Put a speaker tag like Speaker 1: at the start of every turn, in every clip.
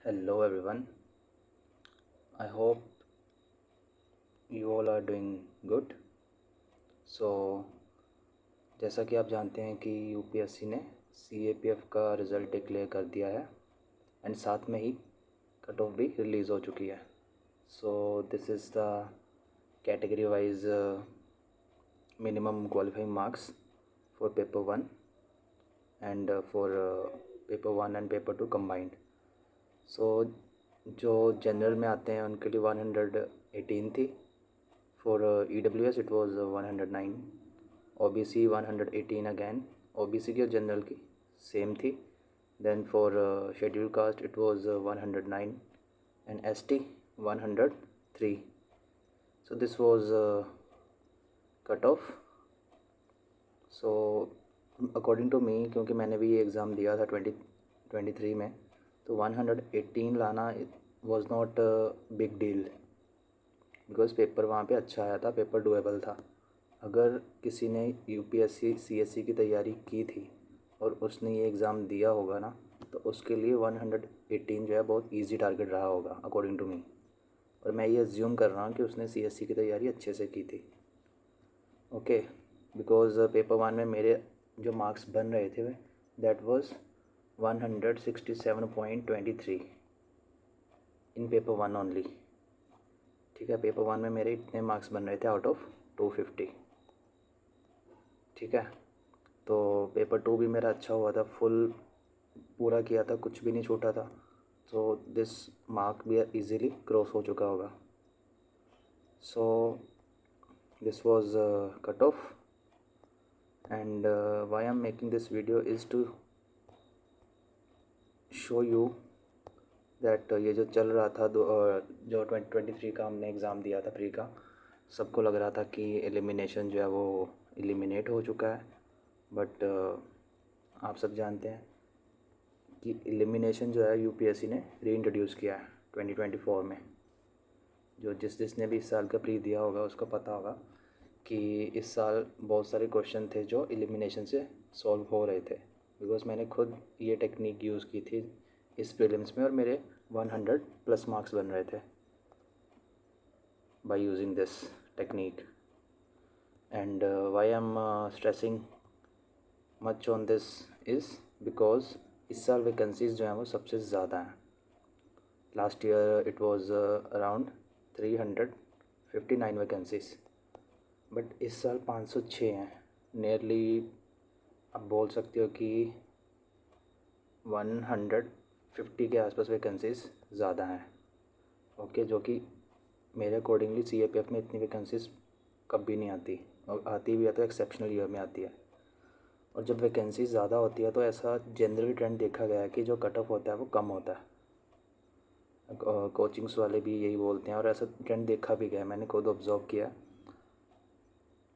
Speaker 1: Hello everyone. I hope you all are doing good. So जैसा कि आप जानते हैं कि यूपीएससी ने सीएपीएफ का रिज़ल्ट डिक्लेयर कर दिया है एंड साथ में ही कट ऑफ भी रिलीज़ हो चुकी है. So this is the category wise minimum qualifying marks for paper 1 and for paper 1 and paper 2 combined. So जो जनरल में आते हैं उनके लिए 118 थी. For EWS it was 109. OBC 118 again. OBC की और जनरल की सेम थी. Then for scheduled caste it was 109 and ST 103. So this was cut off. So according to me, क्योंकि मैंने भी ये एग्ज़ाम दिया था 2023 में, तो 118 लाना was not big deal because paper वहाँ पे अच्छा आया था, पेपर डुएबल था. अगर किसी ने यूपीएससी सीएससी की तैयारी की थी और उसने ये एग्ज़ाम दिया होगा ना, तो उसके लिए 118 जो है बहुत इजी टारगेट रहा होगा अकॉर्डिंग टू मी. और मैं ये अज्यूम कर रहा हूँ कि उसने सीएससी की तैयारी अच्छे से की थी. ओके, बिकॉज़ पेपर 1 में मेरे जो मार्क्स बन रहे थे that was 167.23 in paper 1 only. ठीक है, पेपर 1 में मेरे इतने मार्क्स बन रहे थे आउट ऑफ 250. ठीक है, तो पेपर 2 भी मेरा अच्छा हुआ था, फुल पूरा किया था, कुछ भी नहीं छूटा था. तो दिस मार्क भी इजीली क्रॉस हो चुका होगा. So this was cut off and why I am making this video is to show you that ये जो चल रहा था जो 2023 का हमने एग्ज़ाम दिया था प्री का, सबको लग रहा था कि एलिमिनेशन जो है वो एलिमिनेट हो चुका है. बट आप सब जानते हैं कि एलिमिनेशन जो है यूपीएससी ने री इंट्रोड्यूस किया है 2024 में. जो जिसने भी इस साल का प्री दिया होगा उसको पता होगा कि इस साल बहुत सारे क्वेश्चन थे जो एलिमिनेशन से सॉल्व हो रहे थे. बिकॉज मैंने खुद ये टेक्निक यूज़ की थी इस प्रीलिम्स में और मेरे 100+ मार्क्स बन रहे थे by using this technique. And why I'm stressing much on this is because इस साल वैकेंसीज़ जो हैं वो सबसे ज़्यादा हैं. Last year it was around 359 vacancies, but इस साल 506 हैं. नियरली आप बोल सकते हो कि 150 के आसपास वैकेंसीज ज़्यादा हैं. ओके, जो कि मेरे अकॉर्डिंगली सीएपीएफ में इतनी वैकेंसीज कभी नहीं आती, और आती भी है तो एक्सेप्शनल ईयर में आती है. और जब वैकेंसीज ज़्यादा होती है तो ऐसा जनरली ट्रेंड देखा गया है कि जो कट ऑफ होता है वो कम होता है. कोचिंग्स वाले भी यही बोलते हैं और ऐसा ट्रेंड देखा भी गया है, मैंने खुद ऑब्जर्व किया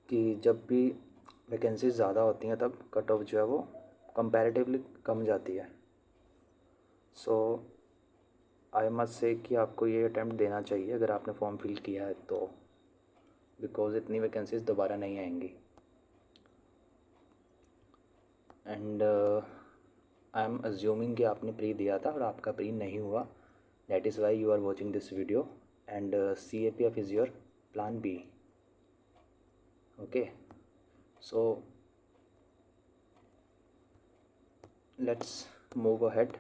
Speaker 1: कि जब भी वैकेंसीज ज़्यादा होती हैं तब कट ऑफ जो है वो कंपैरेटिवली कम जाती है. सो आई मस्ट से कि आपको ये अटैम्प्ट देना चाहिए अगर आपने फॉर्म फिल किया है तो, बिकॉज इतनी वैकेंसीज दोबारा नहीं आएंगी. एंड आई एम अज्यूमिंग कि आपने प्री दिया था और आपका प्री नहीं हुआ. That is why you are watching this video and CAPF is your plan B. Okay, so let's move ahead.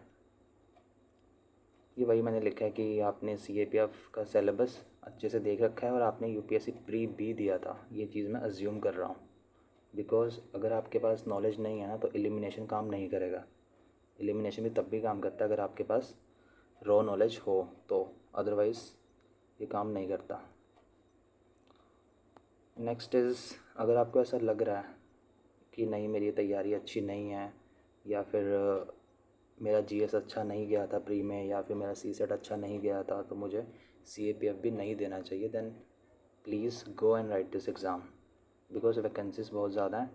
Speaker 1: ये वही मैंने लिखा है कि आपने CAPF का सिलेबस अच्छे से देख रखा है और आपने यूपीएससी प्री B दिया था. ये चीज़ मैं अज्यूम कर रहा हूँ बिकॉज़ अगर आपके पास नॉलेज नहीं है ना तो एलिमिनेशन काम नहीं करेगा. एलिमिनेशन भी तब भी काम करता है अगर आपके पास रॉ नॉलेज हो तो, अदरवाइज़ ये काम नहीं करता. नेक्स्ट इज़, अगर आपको ऐसा लग रहा है कि नहीं मेरी तैयारी अच्छी नहीं है, या फिर मेरा GS अच्छा नहीं गया था प्री में, या फिर मेरा CSET अच्छा नहीं गया था, तो मुझे CAPF भी नहीं देना चाहिए, then please go and write this exam. Because vacancies बहुत ज़्यादा हैं,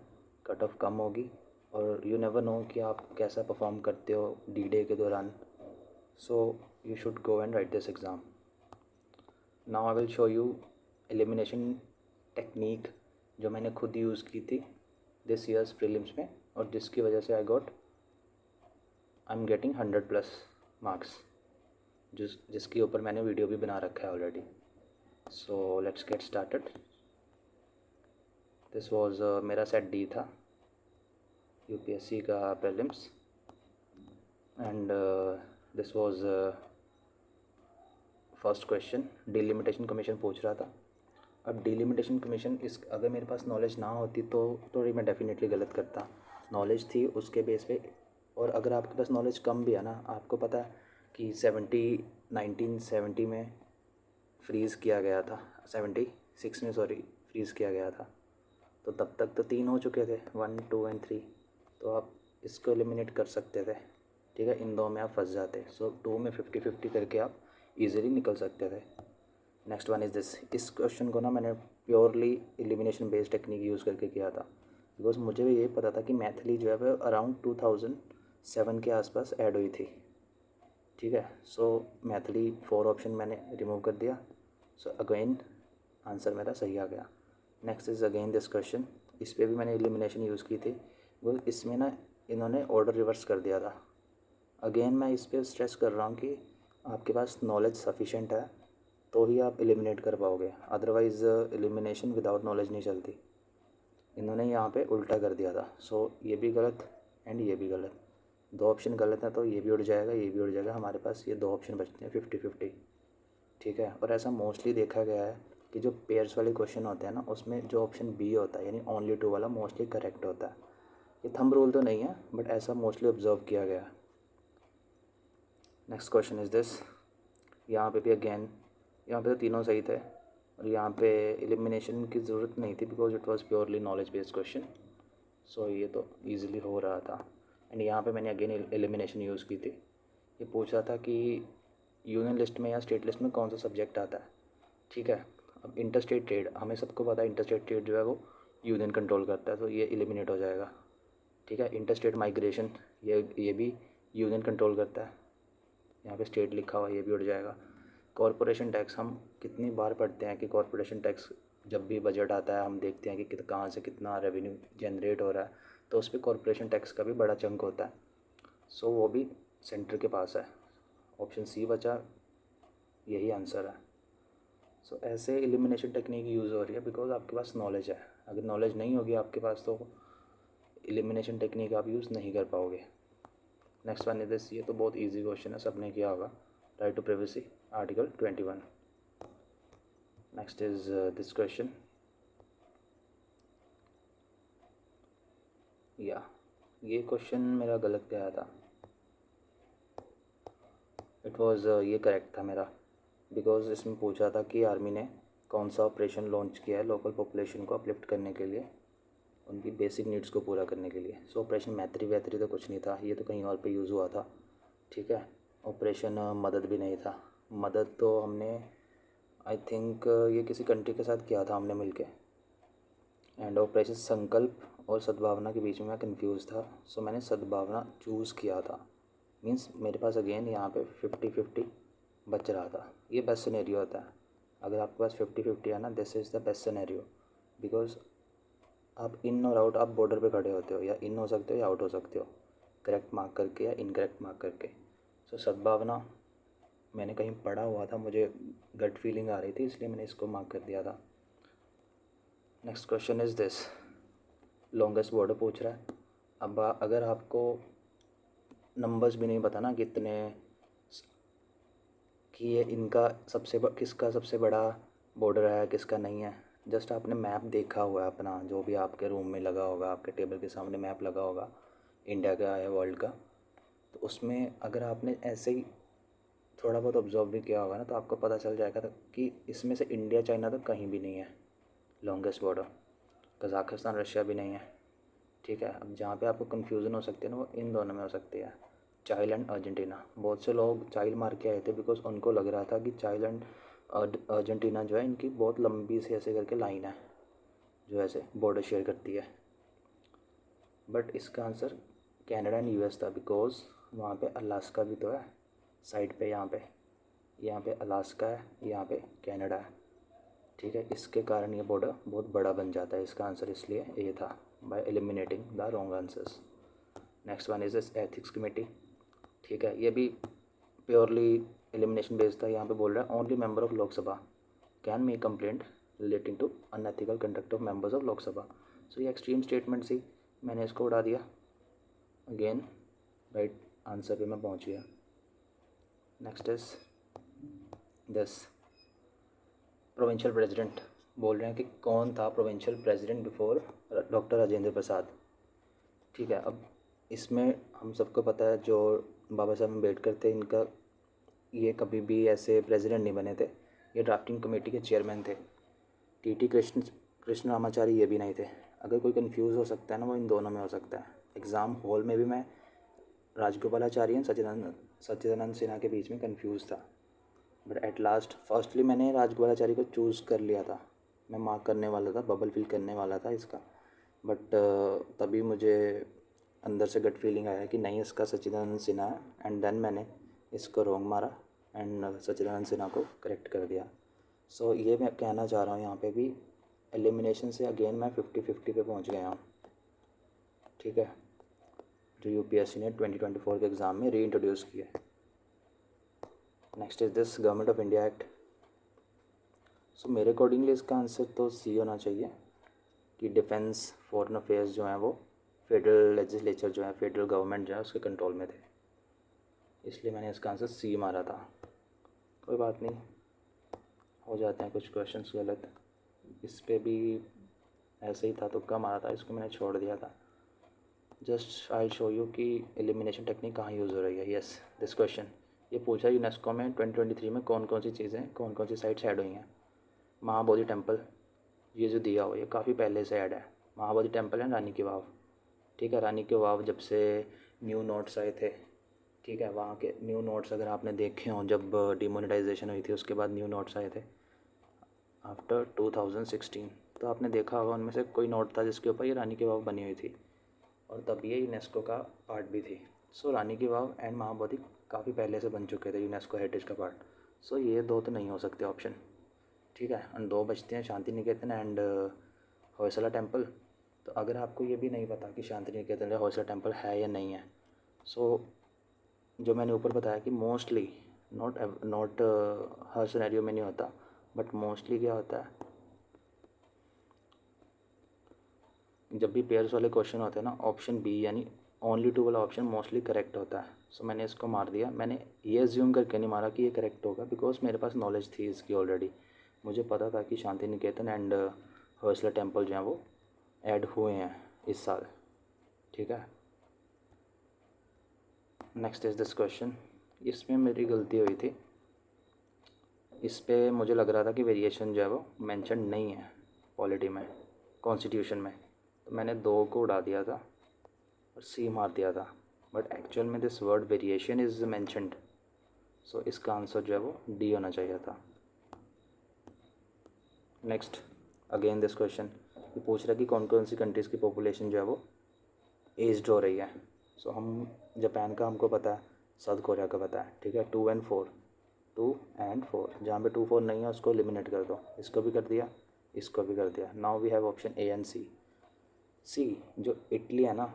Speaker 1: कट ऑफ कम होगी और यू नेवर नो कि आप कैसा परफॉर्म करते हो D-Day के दौरान. So you should go and write this exam. Now I will show you elimination technique जो मैंने खुद यूज़ की थी दिस ईयर्स प्रीलिम्स में, और जिसकी वजह से आई एम गेटिंग 100+ मार्क्स. जिसके ऊपर मैंने वीडियो भी बना रखा है already. So let's get started. This was मेरा सेट डी था, यूपीएससी का prelims, and this was first question. Delimitation commission पूछ रहा था। अब डिलिमिटेशन कमीशन अगर मेरे पास नॉलेज ना होती तो मैं डेफिनेटली गलत करता। नॉलेज थी उसके बेस पे। और अगर आपके पास नॉलेज कम भी है ना, आपको पता है कि 1970 में फ्रीज़ किया गया था, 76 में सॉरी फ्रीज़ किया गया था, तो तब तक तो 3 हो चुके थे, 1, 2 एंड 3। तो आप इसको एलिमिनेट कर सकते थे, ठीक है। इन दो में आप फंस जाते। सो 2 में 50-50 करके आप इजीली निकल सकते थे। Next one is this. इस क्वेश्चन को ना मैंने purely elimination based technique use करके किया था, बिकॉज मुझे भी ये पता था कि मैथिली जो है वो अराउंड 2007 के आसपास ऐड हुई थी, ठीक है। सो मैथिली 4 ऑप्शन मैंने रिमूव कर दिया। सो अगेन आंसर मेरा सही आ गया। Next is again this question. इस पर भी मैंने एलिमिनेशन यूज़ की थी, वो इसमें ना इन्होंने ऑर्डर रिवर्स कर दिया था। अगेन मैं इस पर स्ट्रेस कर रहा हूँ कि आपके पास नॉलेज सफिशेंट है तो ही आप एलिमिनेट कर पाओगे, अदरवाइज़ एलिमिनेशन विदाउट नॉलेज नहीं चलती। इन्होंने यहाँ पे उल्टा कर दिया था। सो ये भी गलत एंड ये भी गलत। 2 ऑप्शन गलत हैं तो ये भी उड़ जाएगा, ये भी उड़ जाएगा। हमारे पास ये 2 ऑप्शन बचते हैं 50-50, ठीक है। और ऐसा मोस्टली देखा गया है कि जो पेयर्स वाले क्वेश्चन होते हैं ना, उसमें जो ऑप्शन बी होता है यानी ओनली 2 वाला मोस्टली करेक्ट होता है। ये थंब रूल तो नहीं है, बट ऐसा मोस्टली ऑब्जर्व किया गया है। Next question is this. यहाँ पे भी अगेन, यहाँ पे तो तीनों सही थे और यहाँ पे एलिमिनेशन की ज़रूरत नहीं थी because it was purely knowledge based question. So ये तो इजीली हो रहा था। एंड यहाँ पे मैंने अगेन एलिमिनेशन यूज़ की थी। ये पूछ रहा था कि यूनियन लिस्ट में या स्टेट लिस्ट में कौन सा सब्जेक्ट आता है, ठीक है। अब इंटर स्टेट ट्रेड, हमें सबको पता है इंटर स्टेट ट्रेड जो है वो यूनियन कंट्रोल करता है, तो ये एलिमिनेट हो जाएगा, ठीक है। इंटर स्टेट माइग्रेशन, ये भी यूनियन कंट्रोल करता है, यहाँ पे स्टेट लिखा हुआ, ये भी उड़ जाएगा। कॉरपोरेशन टैक्स, हम कितनी बार पढ़ते हैं कि कॉरपोरेशन टैक्स जब भी बजट आता है हम देखते हैं कि कहाँ से कितना रेवेन्यू जनरेट हो रहा है, तो उस पर कॉरपोरेशन टैक्स का भी बड़ा चंक होता है। सो वो भी सेंटर के पास है। ऑप्शन सी बचा, यही आंसर है। सो ऐसे एलिमिनेशन टेक्निक यूज़ हो रही है बिकॉज आपके पास नॉलेज है। अगर नॉलेज नहीं होगी आपके पास तो एलिमिनेशन टेक्निक आप यूज़ नहीं कर पाओगे। Next one is this. ये तो बहुत इजी क्वेश्चन है, सबने किया होगा। Right to privacy, article 21। Next is this question. या ये क्वेश्चन मेरा गलत गया था। इट वाज ये करेक्ट था मेरा, बिकॉज इसमें पूछा था कि आर्मी ने कौन सा ऑपरेशन लॉन्च किया है लोकल पॉपुलेशन को अपलिफ्ट करने के लिए, उनकी बेसिक नीड्स को पूरा करने के लिए। सो ऑपरेशन मैत्री वैत्री तो कुछ नहीं था, ये तो कहीं और पे यूज़ हुआ था, ठीक है। ऑपरेशन मदद भी नहीं था। मदद तो हमने आई थिंक ये किसी कंट्री के साथ किया था हमने मिलके। एंड ऑपरेशन संकल्प और सद्भावना के बीच में मैं कंफ्यूज था, सो मैंने सद्भावना चूज़ किया था। मीन्स मेरे पास अगेन यहाँ पे 50-50 बच रहा था। ये बेस्ट सिनेरियो होता है। अगर आपके पास 50-50 है ना, this is the best scenario, because आप इन और आउट, आप बॉर्डर पे खड़े होते हो, या इन हो सकते हो या आउट हो सकते हो, करेक्ट मार्क करके या इनकरेक्ट मार्क करके। सो सद्भावना मैंने कहीं पढ़ा हुआ था, मुझे गट फीलिंग आ रही थी, इसलिए मैंने इसको मार्क कर दिया था। Next question is this. Longest border पूछ रहा है। अब अगर आपको नंबर्स भी नहीं पता ना कितने, कि ये इनका किसका सबसे बड़ा बॉर्डर है किसका नहीं है, जस्ट आपने मैप देखा हुआ है अपना, जो भी आपके रूम में लगा होगा, आपके टेबल के सामने मैप लगा होगा इंडिया का या वर्ल्ड का, तो उसमें अगर आपने ऐसे ही थोड़ा बहुत ऑब्जर्व भी किया होगा ना, तो आपको पता चल जाएगा कि इसमें से इंडिया चाइना तो कहीं भी नहीं है लॉन्गेस्ट बॉर्डर। कज़ाकिस्तान रशिया भी नहीं है, ठीक है। अब जहाँ पे आपको कन्फ्यूज़न हो सकती है ना, वो इन दोनों में हो सकती है, चाइल एंड अर्जेंटीना। बहुत से लोग चाइल मार के आए थे बिकॉज उनको लग रहा था कि चाइल एंड अर्जेंटीना जो है इनकी बहुत लंबी से ऐसे करके लाइन है जो ऐसे बॉर्डर शेयर करती है, बट इसका आंसर कनाडा एंड यूएस था, बिकॉज वहाँ पे अलास्का भी तो है साइड पे, यहाँ पे अलास्का है, यहाँ पे कनाडा है, ठीक है। इसके कारण ये बॉर्डर बहुत बड़ा बन जाता है। इसका आंसर इसलिए ये था, bye eliminating the wrong answers. Next one is ethics committee, ठीक है। ये भी प्योरली एलिमिनेशन बेस्ड था, यहाँ पे बोल रहा है only member of Lok Sabha can make complaint relating to unethical conduct of members of Lok Sabha. So ये एक्सट्रीम स्टेटमेंट थी, मैंने इसको उड़ा दिया। अगेन राइट आंसर पे मैं पहुँच गया। Next is this, provincial president बोल रहे हैं कि कौन था provincial president before doctor Rajendra Prasad. ठीक है, अब इसमें हम सबको पता है जो बाबा साहब अम्बेडकर थे, इनका ये कभी भी ऐसे प्रेसिडेंट नहीं बने थे, ये ड्राफ्टिंग कमेटी के चेयरमैन थे। टी कृष्ण रामाचारी ये भी नहीं थे। अगर कोई कंफ्यूज हो सकता है ना, वो इन दोनों में हो सकता है। एग्ज़ाम हॉल में भी मैं राजगोपालाचारी एंड सच्चिदानंद सिन्हा के बीच में कंफ्यूज था, बट एट लास्ट फर्स्टली मैंने राजगोपालाचारी को चूज़ कर लिया था। मैं मार्क करने वाला था, बबल फिल करने वाला था इसका, बट तभी मुझे अंदर से गट फीलिंग आया कि नहीं, इसका सच्चिदानंद सिन्हा है। एंड देन मैंने इसको रॉन्ग मारा एंड सच्चिदानंद सिन्हा को करेक्ट कर दिया। सो ये मैं कहना चाह रहा हूँ, यहाँ पे भी एलिमिनेशन से अगेन मैं 50-50 पे पहुँच गया हूँ। ठीक है, जो यूपीएससी ने 2024 के एग्ज़ाम में री इंट्रोड्यूस किया है। Next is this government of India act. So मेरे अकॉर्डिंगली इसका आंसर तो सी होना चाहिए कि डिफेंस फॉरेन अफेयर्स जो हैं वो फेडरल लेजिस्लेचर जो है, फेडरल गवर्नमेंट जो है उसके कंट्रोल में थे, इसलिए मैंने इसका आंसर सी मारा था। कोई बात नहीं, हो जाते हैं कुछ क्वेश्चंस गलत। इस पे भी ऐसे ही था, तुक्का मारा था, इसको मैंने छोड़ दिया था। जस्ट आई शो यू कि एलिमिनेशन टेक्निक कहाँ यूज़ हो रही है। यस, दिस क्वेश्चन ये पूछा यूनेस्को में 2023 में कौन कौन सी चीज़ें, कौन कौन सी साइट्स ऐड हुई हैं। महाबोधि टेम्पल, ये जो दिया हुआ ये काफ़ी पहले से ऐड है। महाबोधि टेम्पल एंड रानी की वाव। ठीक है, रानी की वाव जब से न्यू नोट्स आए थे, ठीक है, वहाँ के न्यू नोट्स अगर आपने देखे हों, जब डिमोनेटाइजेशन हुई थी उसके बाद न्यू नोट्स आए थे आफ्टर 2016, तो आपने देखा होगा उनमें से कोई नोट था जिसके ऊपर ये रानी की वाव बनी हुई थी, और तब ये यूनेस्को का पार्ट भी थी। सो रानी की वाव एंड महाबोधि काफ़ी पहले से बन चुके थे यूनेस्को हेरिटेज का पार्ट। सो ये दो तो नहीं हो सकते ऑप्शन। ठीक है, एंड दो बचते हैं, शांति निकेतन एंड होयसला टेम्पल। तो अगर आपको ये भी नहीं पता कि शांति निकेतन या होयसला टेम्पल है या नहीं है, सो जो मैंने ऊपर बताया कि मोस्टली नॉट हर सिनेरियो में नहीं होता, बट मोस्टली क्या होता है, जब भी पेयर्स वाले क्वेश्चन होते हैं ना, ऑप्शन बी यानी ओनली टू वाला ऑप्शन मोस्टली करेक्ट होता है। सो मैंने इसको मार दिया। मैंने ये अज्यूम करके नहीं मारा कि ये करेक्ट होगा, बिकॉज मेरे पास नॉलेज थी इसकी ऑलरेडी। मुझे पता था कि शांति निकेतन एंड होयसला टेम्पल जो हैं वो ऐड हुए हैं इस साल। ठीक है, नेक्स्ट इज़ दिस क्वेश्चन। इसमें मेरी गलती हुई थी, इस पे मुझे लग रहा था कि वेरिएशन जो है वो मेंशन नहीं है पॉलिटी में, कॉन्स्टिट्यूशन में, तो मैंने 2 को उड़ा दिया था और सी मार दिया था, बट एक्चुअल में this word variation is mentioned. So इसका आंसर जो है वो डी होना चाहिए था। नेक्स्ट अगेन दिस क्वेश्चन, ये पूछ रहा है कि कौन कौन सी कंट्रीज़ की पॉपुलेशन जो है वो एज्ड हो रही है। सो हम जापान का हमको पता है, साउथ कोरिया का पता है। ठीक है, 2 and 4, जहाँ पे 2 4 नहीं है उसको एलिमिनेट कर दो। इसको भी कर दिया, इसको भी कर दिया। Now we have option A and C. C जो इटली है ना,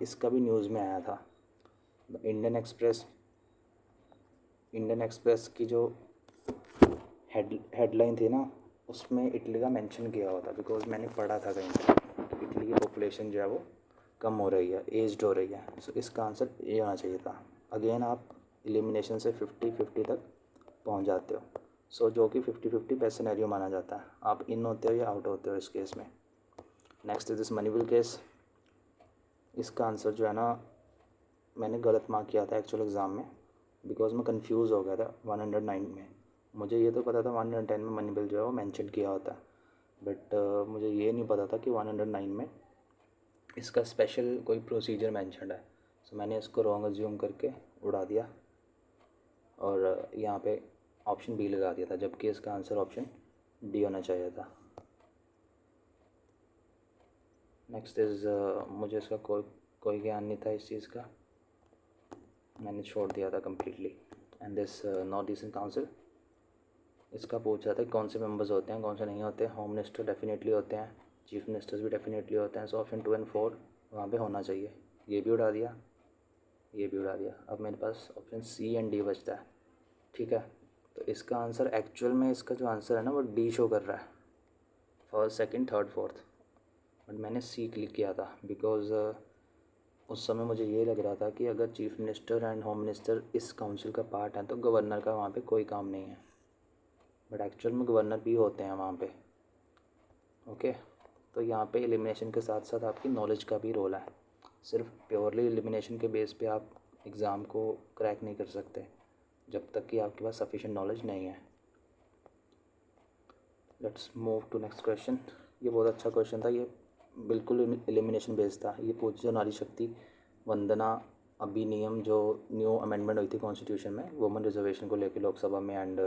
Speaker 1: इसका भी न्यूज़ में आया था। इंडियन एक्सप्रेस की जो हेडलाइन थी ना, उसमें इटली का मेंशन किया हुआ था, बिकॉज मैंने पढ़ा था कहीं पर इटली की पॉपुलेशन जो है वो कम हो रही है, एज्ड हो रही है। सो इसका आंसर ए होना चाहिए था। अगेन आप एलिमिनेशन से 50-50 तक पहुंच जाते हो। सो जो कि 50-50 बेस्ट सिनेरियो माना जाता है। आप इन होते हो या आउट होते हो इस केस में। नेक्स्ट इज दिस मनीबल केस। इसका आंसर जो है ना, मैंने गलत मार्क किया था एक्चुअल एग्ज़ाम में, बिकॉज मैं कंफ्यूज हो गया था 109 में। मुझे ये तो पता था 110 में मनीबल जो है वो मेंशन किया होता है, बट मुझे ये नहीं पता था कि 109 में इसका स्पेशल कोई प्रोसीजर मेंशनड है। सो मैंने इसको रॉन्ग अज्यूम करके उड़ा दिया और यहाँ पे ऑप्शन बी लगा दिया था, जबकि इसका आंसर ऑप्शन डी होना चाहिए था। नेक्स्ट इज़ मुझे इसका कोई ज्ञान नहीं था इस चीज़ का, मैंने छोड़ दिया था completely. And this north eastern council, इसका पूछ रहा था कौन से मेंबर्स होते हैं, कौन से नहीं होते। होम मिनिस्टर डेफिनेटली होते हैं, चीफ मिनिस्टर्स भी डेफिनेटली होते हैं। सो ऑप्शन 2 and 4 वहाँ पे होना चाहिए। ये भी उड़ा दिया, ये भी उड़ा दिया। अब मेरे पास ऑप्शन सी एंड डी बचता है। ठीक है, तो इसका आंसर एक्चुअल में, इसका जो आंसर है ना वो डी शो कर रहा है, first second third fourth. But मैंने सी क्लिक किया था बिकॉज़ उस समय मुझे ये लग रहा था कि अगर chief minister and home minister इस काउंसिल का पार्ट है तो गवर्नर का वहाँ पे कोई काम नहीं है, बट एक्चुअल में गवर्नर भी होते हैं वहाँ पे। ओके, तो यहाँ पे एलिमिनेशन के साथ साथ आपकी नॉलेज का भी रोल है। सिर्फ प्योरली एलिमिनेशन के बेस पे आप एग्ज़ाम को क्रैक नहीं कर सकते जब तक कि आपके पास सफिशिएंट नॉलेज नहीं है। Let's move to next question. ये बहुत अच्छा क्वेश्चन था, ये बिल्कुल एलिमिनेशन बेस्ड था। ये पूछ जो नारी शक्ति वंदना अधिनियम जो न्यू अमेंडमेंट हुई थी कॉन्स्टिट्यूशन में वुमेन रिजर्वेशन को लेकर लोकसभा में एंड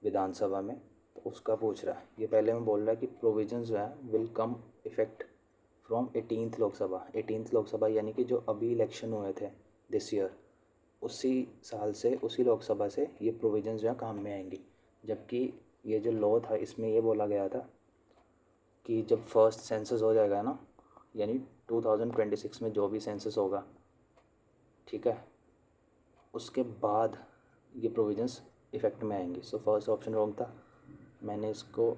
Speaker 1: विधानसभा में, तो उसका पूछ रहा है। ये पहले में बोल रहा है कि प्रोविजंस जो है will come effect from 18th Lok Sabha. 18th Lok Sabha यानी कि जो अभी इलेक्शन हुए थे दिस ईयर, उसी साल से, उसी लोकसभा से ये प्रोविजंस जो है काम में आएंगी। जबकि ये जो लॉ था इसमें ये बोला गया था कि जब फर्स्ट सेंसस हो जाएगा ना, यानी 2026 में जो भी सेंसस होगा, ठीक है, उसके बाद ये प्रोविजंस इफ़ेक्ट में आएंगी। सो फर्स्ट ऑप्शन रॉन्ग था, मैंने इसको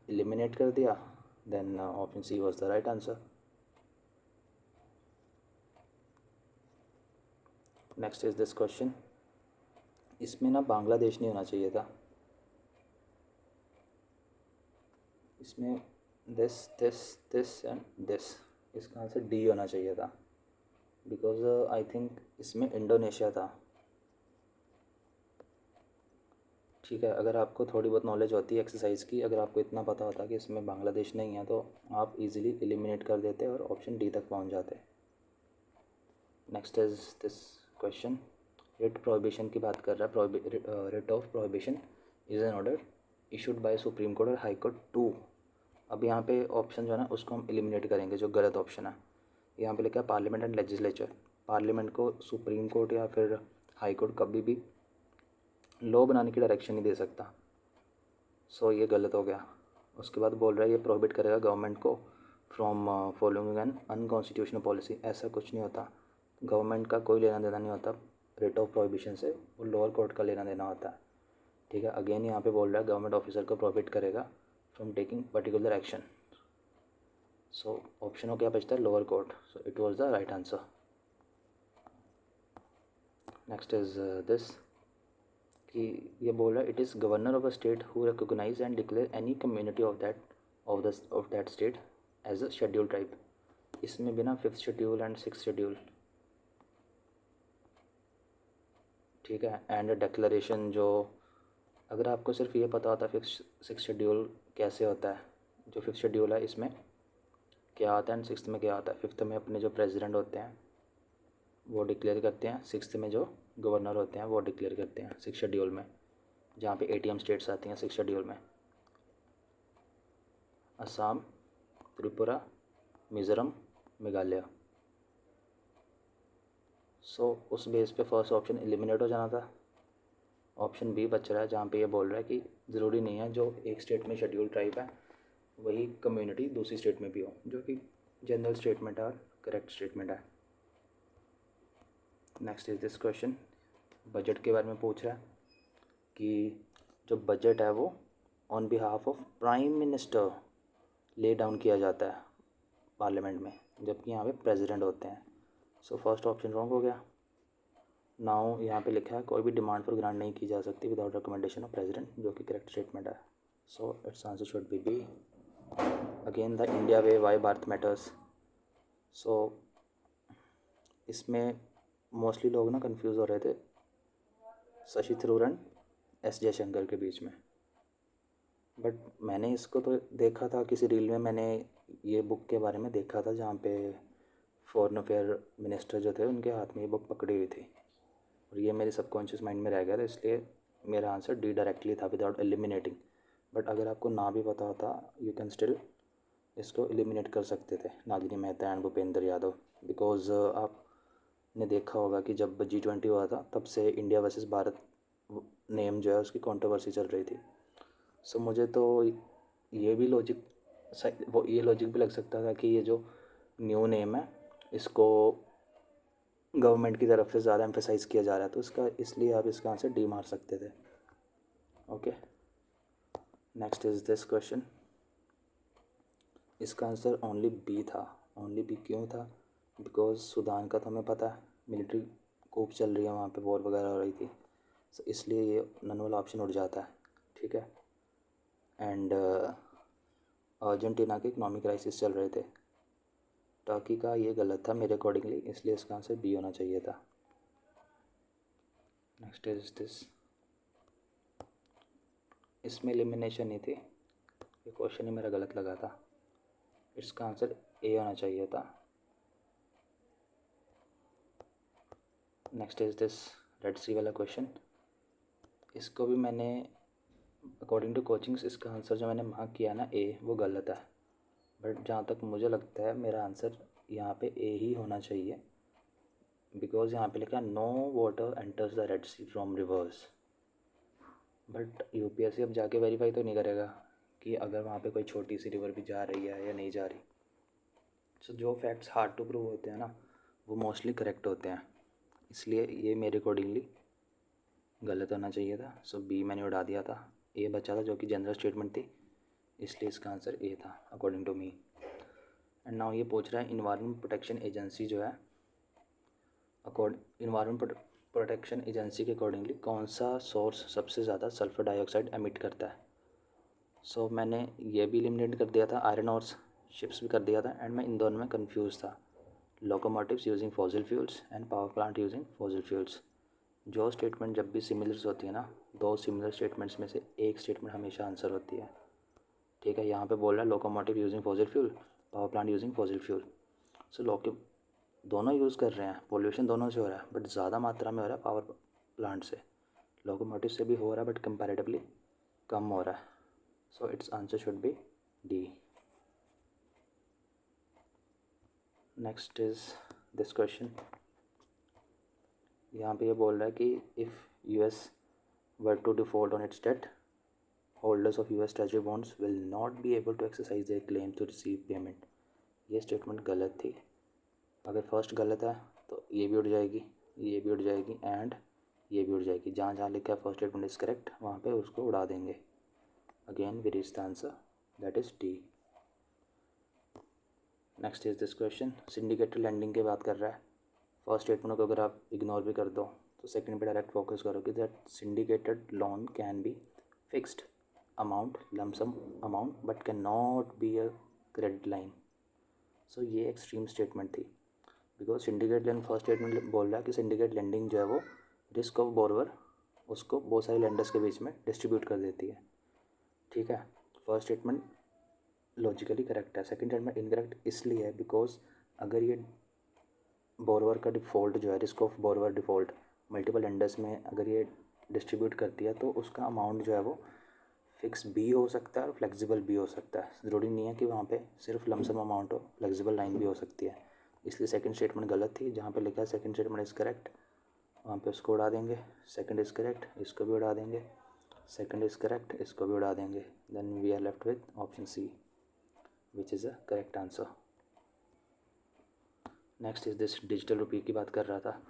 Speaker 1: एलिमिनेट कर दिया। Then option C was the right answer. Next is this question. इसमें ना बांग्लादेश नहीं होना चाहिए था, इसमें this this this and this, इसका आंसर डी होना चाहिए था बिकॉज आई थिंक इसमें इंडोनेशिया था। ठीक है, अगर आपको थोड़ी बहुत नॉलेज होती है एक्सरसाइज की, अगर आपको इतना पता होता कि इसमें बांग्लादेश नहीं है तो आप इजीली एलिमिनेट कर देते और ऑप्शन डी तक पहुंच जाते। Next is this question. Writ prohibition की बात कर रहा है। Writ of prohibition is an order issued by supreme court और हाई कोर्ट टू। अब यहाँ पे ऑप्शन जो है ना उसको हम एलिमिनेट करेंगे, जो गलत ऑप्शन है। यहाँ पे लिखा है पार्लियामेंट एंड लेजिस्लेचर। पार्लियामेंट को सुप्रीम कोर्ट या फिर हाई कोर्ट कभी भी लॉ बनाने की डायरेक्शन नहीं दे सकता। सो ये गलत हो गया। उसके बाद बोल रहा है ये प्रोहिबिट करेगा गवर्नमेंट को from following an unconstitutional policy. ऐसा कुछ नहीं होता, गवर्नमेंट का कोई लेना देना नहीं होता रेट ऑफ प्रोहिबिशन से, वो लोअर कोर्ट का लेना देना होता है। ठीक है, अगेन यहाँ पे बोल रहा है गवर्नमेंट ऑफिसर को प्रोहिबिट करेगा from taking particular action. So option हो क्या बचता है, lower court. So it was the right answer. Next is this कि ये बोल रहा है it is governor of a state who recognise and declare any community of that state as a schedule tribe. इसमें बिना fifth schedule and six schedule, ठीक है, and declaration, जो अगर आपको सिर्फ ये पता होता फिफ्थ सिक्स शेड्यूल कैसे होता है, जो फिफ्थ शेड्यूल है इसमें क्या आता है एंड सिक्स्थ में क्या आता है। फिफ्थ में अपने जो प्रेसिडेंट होते हैं वो डिक्लेयर करते हैं, सिक्स्थ में जो गवर्नर होते हैं वो डिक्लेयर करते हैं सिक्स शेड्यूल में, जहाँ पे एटीएम स्टेट्स आती हैं सिक्स शेड्यूल में, असम, त्रिपुरा, मिज़ोरम, मेघालय। सो उस बेस पे फर्स्ट ऑप्शन एलिमिनेट हो जाना था। ऑप्शन बी बच रहा है जहाँ पे ये बोल रहा है कि ज़रूरी नहीं है जो एक स्टेट में शेड्यूल ट्राइब है वही कम्युनिटी दूसरी स्टेट में भी हो, जो कि जनरल स्टेटमेंट और करेक्ट स्टेटमेंट है। Next is this question. Budget के बारे में पूछ रहा है कि जो बजट है वो on behalf of prime minister lay down किया जाता है पार्लियामेंट में, जबकि यहाँ पे प्रेसिडेंट होते हैं। सो फर्स्ट ऑप्शन रॉन्ग हो गया। नाउ यहाँ पे लिखा है कोई भी डिमांड फॉर ग्रांट नहीं की जा सकती विदाउट रिकमेंडेशन ऑफ प्रेसिडेंट, जो कि करेक्ट स्टेटमेंट है। So it's answer should be B. Again the India way why Bharat matters. So इसमें मोस्टली लोग ना कंफ्यूज हो रहे थे शशि थरूर एंड एस जयशंकर के बीच में, बट मैंने इसको तो देखा था किसी रील में, मैंने ये बुक के बारे में देखा था जहाँ पे फॉरेन अफेयर मिनिस्टर जो थे उनके हाथ में ये बुक पकड़ी हुई थी, और ये मेरे सबकॉन्शियस माइंड में रह गया था, इसलिए मेरा आंसर डी डायरेक्टली था विदाउट एलिमिनेटिंग। बट अगर आपको ना भी पता होता यू कैन स्टिल इसको एलिमिनेट कर सकते थे, नागिनी मेहता एंड भूपेंद्र यादव, बिकॉज आपने देखा होगा कि जब G20 हुआ था तब से इंडिया वर्सेस भारत नेम जो है उसकी कंट्रोवर्सी चल रही थी। सो मुझे तो ये भी लॉजिक, वो ये लॉजिक भी लग सकता था कि ये जो न्यू नेम है इसको गवर्नमेंट की तरफ से ज़्यादा एम्फेसाइज़ किया जा रहा है, तो इसका इसलिए आप इसका आंसर डी मार सकते थे। Okay, next is this question. इसका आंसर ओनली बी था। ओनली बी क्यों था? बिकॉज सूडान का तो हमें पता है मिलिट्री कूप चल रही है, वहाँ पे वॉर वगैरह हो रही थी, so इसलिए ये नन वाला ऑप्शन उठ जाता है, ठीक है। एंड अर्जेंटीना के इकोनॉमिक क्राइसिस चल रहे थे। टर्की का ये गलत था मेरे अकॉर्डिंगली, इसलिए इसका आंसर बी होना चाहिए था। Next is this. इसमें एलिमिनेशन नहीं थी, ये क्वेश्चन ही मेरा गलत लगा था। इसका आंसर ए होना चाहिए था। नेक्स्ट इज दिस रेड सी वाला क्वेश्चन। इसको भी मैंने अकॉर्डिंग टू कोचिंग्स इसका आंसर जो मैंने मार्क किया ना ए, वो गलत है। बट जहाँ तक मुझे लगता है मेरा आंसर यहाँ पे ए ही होना चाहिए, बिकॉज यहाँ पे लिखा no water enters the red sea from rivers. But UPSC अब जाके वेरीफाई तो नहीं करेगा कि अगर वहाँ पे कोई छोटी सी रिवर भी जा रही है या नहीं जा रही। सो जो फैक्ट्स हार्ड टू प्रूव होते हैं ना, वो मोस्टली करेक्ट होते हैं, इसलिए ये मेरे अकॉर्डिंगली गलत होना चाहिए था। सो बी मैंने उड़ा दिया था, ए बचा था जो कि जनरल स्टेटमेंट थी, इसलिए इसका आंसर ए था according to me. And now ये पूछ रहा है इन्वायरमेंट प्रोटेक्शन एजेंसी जो है, इन्वायरमेंट प्रोटेक्शन एजेंसी के अकॉर्डिंगली कौन सा सोर्स सबसे ज़्यादा सल्फर डाइऑक्साइड एमिट करता है। सो मैंने ये भी एलिमिनेट कर दिया था, आयरन और शिप्स भी कर दिया था, एंड मैं इन दोनों में कंफ्यूज था, locomotives using fossil fuels and power plant using fossil fuels. जो स्टेटमेंट जब भी सिमिलर्स होती है ना, दो सिमिलर स्टेटमेंट्स में से एक स्टेटमेंट हमेशा आंसर होती है, ठीक है। यहाँ पे बोल रहा है locomotive using fossil fuel, power plant using fossil fuel. So दोनों यूज़ कर रहे हैं, पोल्यूशन दोनों से हो रहा है, बट ज़्यादा मात्रा में हो रहा है पावर प्लांट से। लोकोमोटिव से भी हो रहा है बट कंपैरेटिवली कम हो रहा है। So it's answer should be D. Next is this question. यहाँ पे ये बोल रहा है कि if US were to default on its debt, holders of US treasury bonds will not be able to exercise their claim to receive payment. ये statement गलत थी। अगर फर्स्ट गलत है तो ये भी उड़ जाएगी, ये भी उड़ जाएगी, एंड ये भी उड़ जाएगी। जहाँ जहाँ लिखा है फर्स्ट स्टेटमेंट इज़ करेक्ट, वहाँ पे उसको उड़ा देंगे। Again we reach the answer, that is D. Next is this question. Syndicated lending की बात कर रहा है। फर्स्ट स्टेटमेंट को अगर आप इग्नोर भी कर दो तो सेकंड पे डायरेक्ट फोकस करो कि that syndicated loan can be fixed amount, lump sum amount, but can not be a credit line. So ये एक्सट्रीम स्टेटमेंट थी, because syndicate lend first statement बोल रहा है कि सिंडिकेट लैंडिंग जो है वो रिस्क ऑफ बोरोवर उसको बहुत सारे लैंडर्स के बीच में डिस्ट्रीब्यूट कर देती है, ठीक है। फर्स्ट स्टेटमेंट लॉजिकली करेक्ट है, सेकंड स्टेटमेंट इनकरेक्ट इसलिए है बिकॉज अगर ये बोरोवर का डिफ़ॉल्ट जो है, risk of borrower default multiple lenders में अगर ये डिस्ट्रीब्यूट करती है तो उसका अमाउंट जो है वो फिक्स भी हो सकता है और फ्लेक्सिबल भी हो सकता है। ज़रूरी नहीं है कि वहाँ पे सिर्फ लमसम अमाउंट हो, फ्लेक्सिबल लाइन भी हो सकती है। इसलिए सेकंड स्टेटमेंट गलत थी। जहाँ पे लिखा है सेकंड स्टेटमेंट इज़ करेक्ट, वहाँ पे उसको उड़ा देंगे। सेकंड इज़ करेक्ट, इसको भी उड़ा देंगे। सेकंड इज़ करेक्ट, इसको भी उड़ा देंगे। Then we are left with option C, which is a correct answer. Next is this digital रुपये की बात कर रहा था।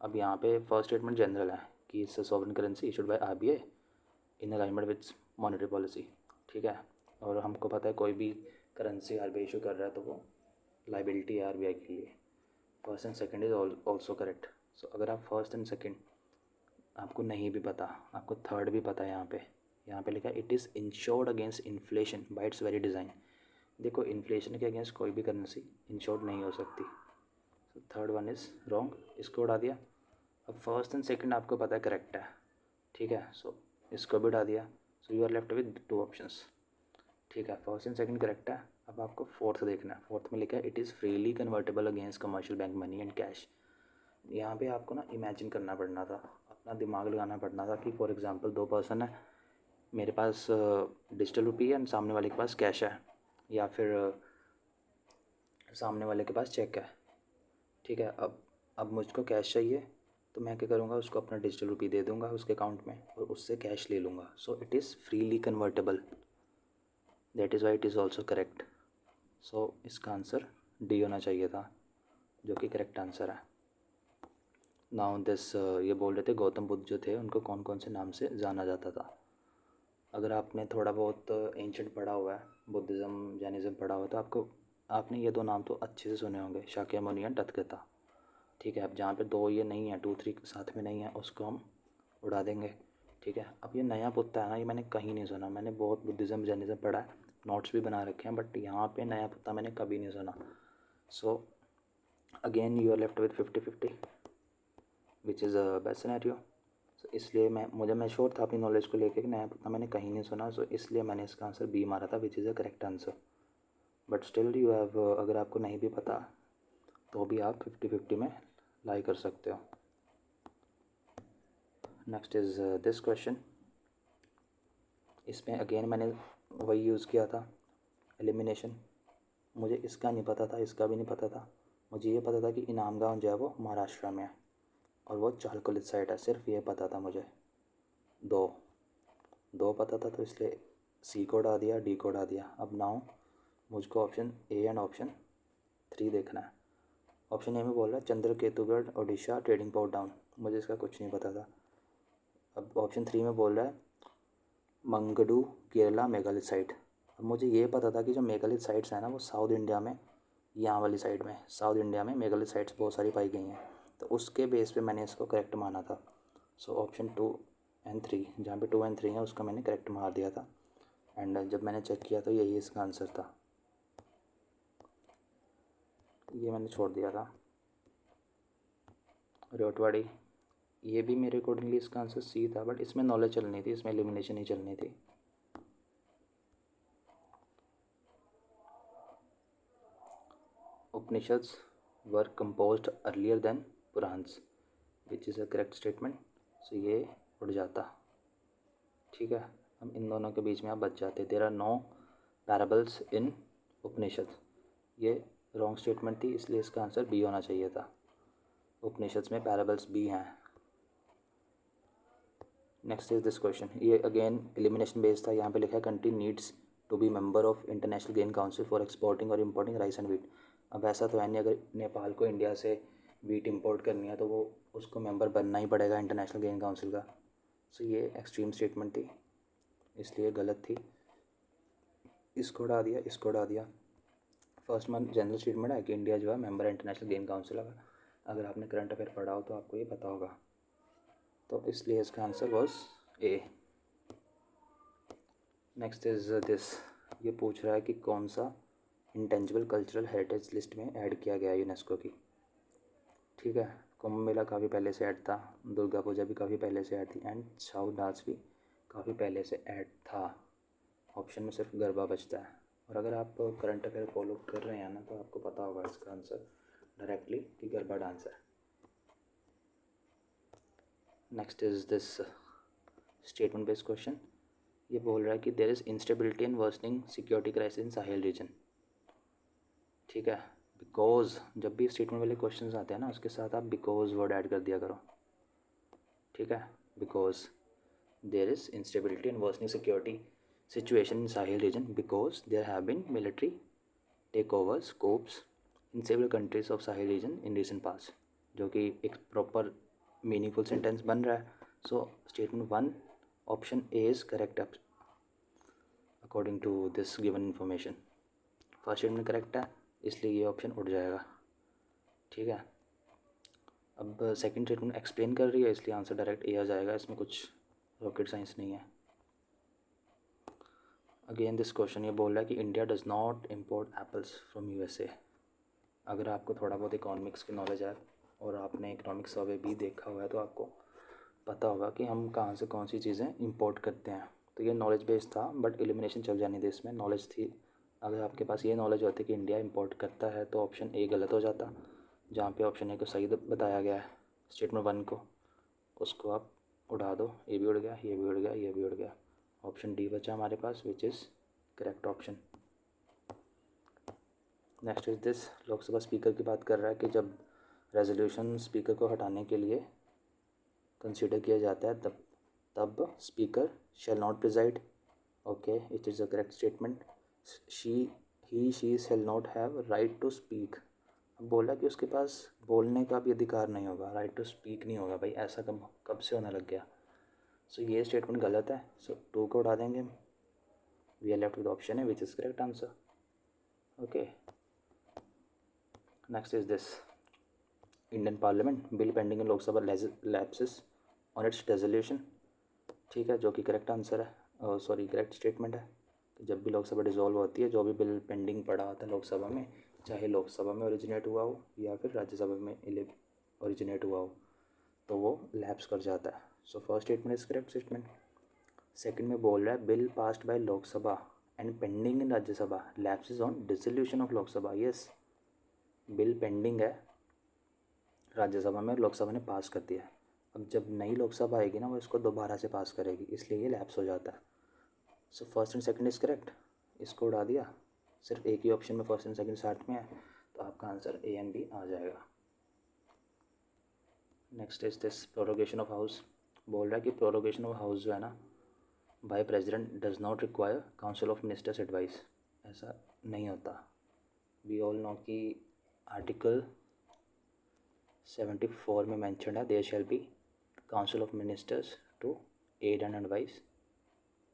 Speaker 1: अब यहाँ पे फर्स्ट स्टेटमेंट जनरल है कि it's a sovereign currency issued by RBI in alignment with monetary policy, ठीक है। और हमको पता है कोई भी करेंसी आरबीआई इशू कर रहा है तो वो लाइबिलिटी है आरबीआई के लिए। First and second is also correct. So अगर आप फर्स्ट एंड सेकंड आपको नहीं भी पता, आपको थर्ड भी पता है, यहाँ पे लिखा है it is insured against inflation bye it's very design. देखो इन्फ्लेशन के अगेंस्ट कोई भी करेंसी इंश्योर्ड नहीं हो सकती। So third one is wrong, इसको उड़ा दिया। अब फर्स्ट एंड सेकंड आपको पता है करेक्ट है, ठीक है। सो इसको भी उड़ा दिया। So you are left with two options, ठीक है। फर्स्ट एंड सेकंड करेक्ट है। अब आपको फोर्थ देखना है। फोर्थ में लिखा है it is freely convertible against commercial bank money and cash. यहाँ पे आपको ना इमेजिन करना पड़ना था, अपना दिमाग लगाना पड़ना था कि फॉर एग्जांपल दो पर्सन है, मेरे पास डिजिटल रुपी है एंड सामने वाले के पास कैश है, या फिर सामने वाले के पास चेक है, ठीक है। अब मुझको कैश चाहिए तो मैं क्या करूँगा, उसको अपना डिजिटल रुपी दे दूँगा उसके अकाउंट में और उससे कैश ले लूँगा। So it is freely convertible, that is why it is also correct. So इसका आंसर डी होना चाहिए था, जो कि करेक्ट आंसर है। नाउ दिस ये बोल रहे थे गौतम बुद्ध जो थे उनको कौन कौन से नाम से जाना जाता था। अगर आपने थोड़ा बहुत एंशंट पढ़ा हुआ है, बुद्धिज़्म जैनिज़्म पढ़ा हुआ है, तो आपने ये दो नाम तो अच्छे से सुने होंगे, शाक्यमुनि एंड तथगता। ठीक है, अब जहाँ पे दो ये नहीं है, 2 3 साथ में नहीं है, उसको हम उड़ा देंगे। ठीक है, अब ये नया पुत्ता है ना, ये मैंने कहीं नहीं सुना। मैंने बहुत बुद्धिज़्म जैनिज़्म पढ़ा है, नोट्स भी बना रखे हैं, बट यहाँ पे नया पुत्ता मैंने कभी नहीं सुना। So again you are left with 50-50 which is a best scenario. So इसलिए मैं श्योर था अपनी नॉलेज को लेकर कि नया पुत्ता मैंने कहीं नहीं सुना, सो इसलिए मैंने इसका आंसर बी मारा था, विच is a correct answer. But still you have, अगर आपको नहीं भी पता तो भी आप 50-50 में लाई कर सकते हो। Next is this question. इसमें अगेन मैंने वही यूज़ किया था, एलिमिनेशन। मुझे इसका नहीं पता था, इसका भी नहीं पता था। मुझे ये पता था कि इनाम गाँव जो है वो महाराष्ट्र में है और वो चालकुलित साइड है, सिर्फ ये पता था मुझे। दो दो पता था, तो इसलिए सी को उड़ा दिया, डी को उड़ा दिया। अब नाउ मुझको ऑप्शन ए एंड ऑप्शन 3 देखना है। ऑप्शन ए में बोल रहा है चंद्र केतुगढ़ ओडिशा ट्रेडिंग पोर्ट डाउन, मुझे इसका कुछ नहीं पता था। अब ऑप्शन 3 में बोल रहा है मंगडू केरला मेघालय साइड। अब मुझे ये पता था कि जो मेघालय साइड्स हैं ना वो साउथ इंडिया में, यहाँ वाली साइड में साउथ इंडिया में मेघालय साइड्स बहुत सारी पाई गई हैं, तो उसके बेस पे मैंने इसको करेक्ट माना था। सो ऑप्शन 2 एंड 3, जहाँ पे 2 एंड 3 है उसका मैंने करेक्ट मार दिया था। एंड जब मैंने चेक किया तो यही इसका आंसर था, ये मैंने छोड़ दिया था। रेवतवाड़ी, ये भी मेरे अकॉर्डिंगली इसका आंसर सी था, बट इसमें नॉलेज चलनी थी, इसमें एलिमिनेशन ही चलनी थी। Upanishads were composed earlier than Puranas, which is a correct statement. So ये उड़ जाता। ठीक है, हम इन दोनों के बीच में आप बच जाते। देयर आर नो पैराबल्स इन उपनिषद, ये रॉन्ग स्टेटमेंट थी, इसलिए इसका आंसर बी होना चाहिए था। उपनिषद में पैराबल्स भी हैं। नेक्स्ट इज दिस क्वेश्चन, ये अगेन एलिमिनेशन बेस्ड था। यहाँ पे लिखा है country needs to be member of international grain council for exporting और इम्पोर्टिंग राइस एंड व्हीट। अब ऐसा तो है नहीं, अगर नेपाल को इंडिया से व्हीट इंपोर्ट करनी है तो वो उसको मेंबर बनना ही पड़ेगा इंटरनेशनल ग्रेन काउंसिल का। सो ये एक्सट्रीम स्टेटमेंट थी, इसलिए गलत थी। इसको उड़ा दिया, इसको उड़ा दिया। फर्स्ट मंथ जनरल स्टेटमेंट है कि इंडिया जो है मेंबर है इंटरनेशनल ग्रेन काउंसिल का। अगर आपने करंट अफेयर पढ़ा हो तो आपको ये पता होगा, तो इसलिए इसका answer was a. Next is this, ये पूछ रहा है कि कौन सा इंटेंजिबल कल्चरल हेरिटेज लिस्ट में ऐड किया गया है यूनेस्को की। ठीक है, कुंभ मेला काफ़ी पहले से ऐड था, दुर्गा पूजा भी काफ़ी पहले से ऐड थी, एंड छऊ नाच भी काफ़ी पहले से ऐड था। ऑप्शन में सिर्फ गरबा बचता है, और अगर आप करंट अफेयर फॉलो कर रहे हैं ना तो आपको पता होगा इसका आंसर डायरेक्टली कि गरबा डांस है। Next is this statement based question. ये बोल रहा है कि there is instability and worsening security crisis in Sahel region. ठीक है, बिकॉज जब भी स्टेटमेंट वाले क्वेश्चंस आते हैं ना उसके साथ आप बिकॉज वर्ड ऐड कर दिया करो। ठीक है, because there is instability and worsening security situation in Sahel region because there have been military take over scopes in several countries of Sahel region in recent past, जो कि एक proper meaningful sentence बन रहा है। So statement 1 option A is correct according to this given information. First statement correct है, इसलिए ये option उठ जाएगा। ठीक है, अब सेकंड स्टेटमेंट एक्सप्लेन कर रही है, इसलिए आंसर डायरेक्ट ए आ जाएगा, इसमें कुछ रॉकेट साइंस नहीं है। अगेन दिस क्वेश्चन, ये बोल रहा है कि India does not import apples from USA. अगर आपको थोड़ा बहुत इकोनॉमिक्स की नॉलेज है और आपने इकोनॉमिक सर्वे भी देखा हुआ है तो आपको पता होगा कि हम कहाँ से कौन सी चीज़ें इंपोर्ट करते हैं। तो ये नॉलेज बेस्ड था, बट एलिमिनेशन चल जानी थी, इसमें नॉलेज थी। अगर आपके पास ये नॉलेज होती कि इंडिया इंपोर्ट करता है तो ऑप्शन ए गलत हो जाता, जहाँ पे ऑप्शन ए को सही बताया गया है स्टेटमेंट 1 को, उसको आप उड़ा दो। ए भी उड़ गया, ये भी उड़ गया, ये भी उड़ गया। ऑप्शन डी बचा हमारे पास, which is correct option. Next is this, Lok Sabha speaker की बात कर रहा है कि जब रेजोल्यूशन स्पीकर को हटाने के लिए कंसीडर किया जाता है तब speaker shall not preside. Okay, it is a correct statement. She he she shall not have right to speak अब बोला कि उसके पास बोलने का भी अधिकार नहीं होगा, राइट टू स्पीक नहीं होगा। भाई ऐसा कब कब से होने लग गया? सो ये स्टेटमेंट गलत है। सो 2 को उड़ा देंगे। We are left with option है which is correct answer. Okay, next is this. Indian parliament bill pending in Lok Sabha lapses on its resolution. ठीक है, जो कि करेक्ट आंसर है, सॉरी करेक्ट स्टेटमेंट है। तो जब भी लोकसभा डिसॉल्व होती है, जो भी बिल पेंडिंग पड़ा होता है लोकसभा में, चाहे लोकसभा में ओरिजिनेट हुआ हो या फिर राज्यसभा में ओरिजिनेट हुआ हो, तो वो लैप्स कर जाता है। So first statement is correct statement. Second में बोल रहा है bill passed by Lok Sabha and pending in Rajya Sabha lapses on dissolution of Lok Sabha. Yes, bill pending है राज्यसभा में, लोकसभा ने पास कर दिया है। अब जब नई लोकसभा आएगी ना, वो इसको दोबारा से पास करेगी, इसलिए ये लैप्स हो जाता है। So first and second is correct. इसको उड़ा दिया, सिर्फ एक ही ऑप्शन में फर्स्ट एंड सेकंड साथ में है, तो आपका आंसर ए एंड बी आ जाएगा। Next is this prorogation of house. बोल रहा है कि प्रोरोगेशन ऑफ हाउस जो है ना, by president does not require council of ministers advice. ऐसा नहीं होता। वी ऑल नो कि आर्टिकल 74 में मैंशन है there shall be council of ministers to aid and advise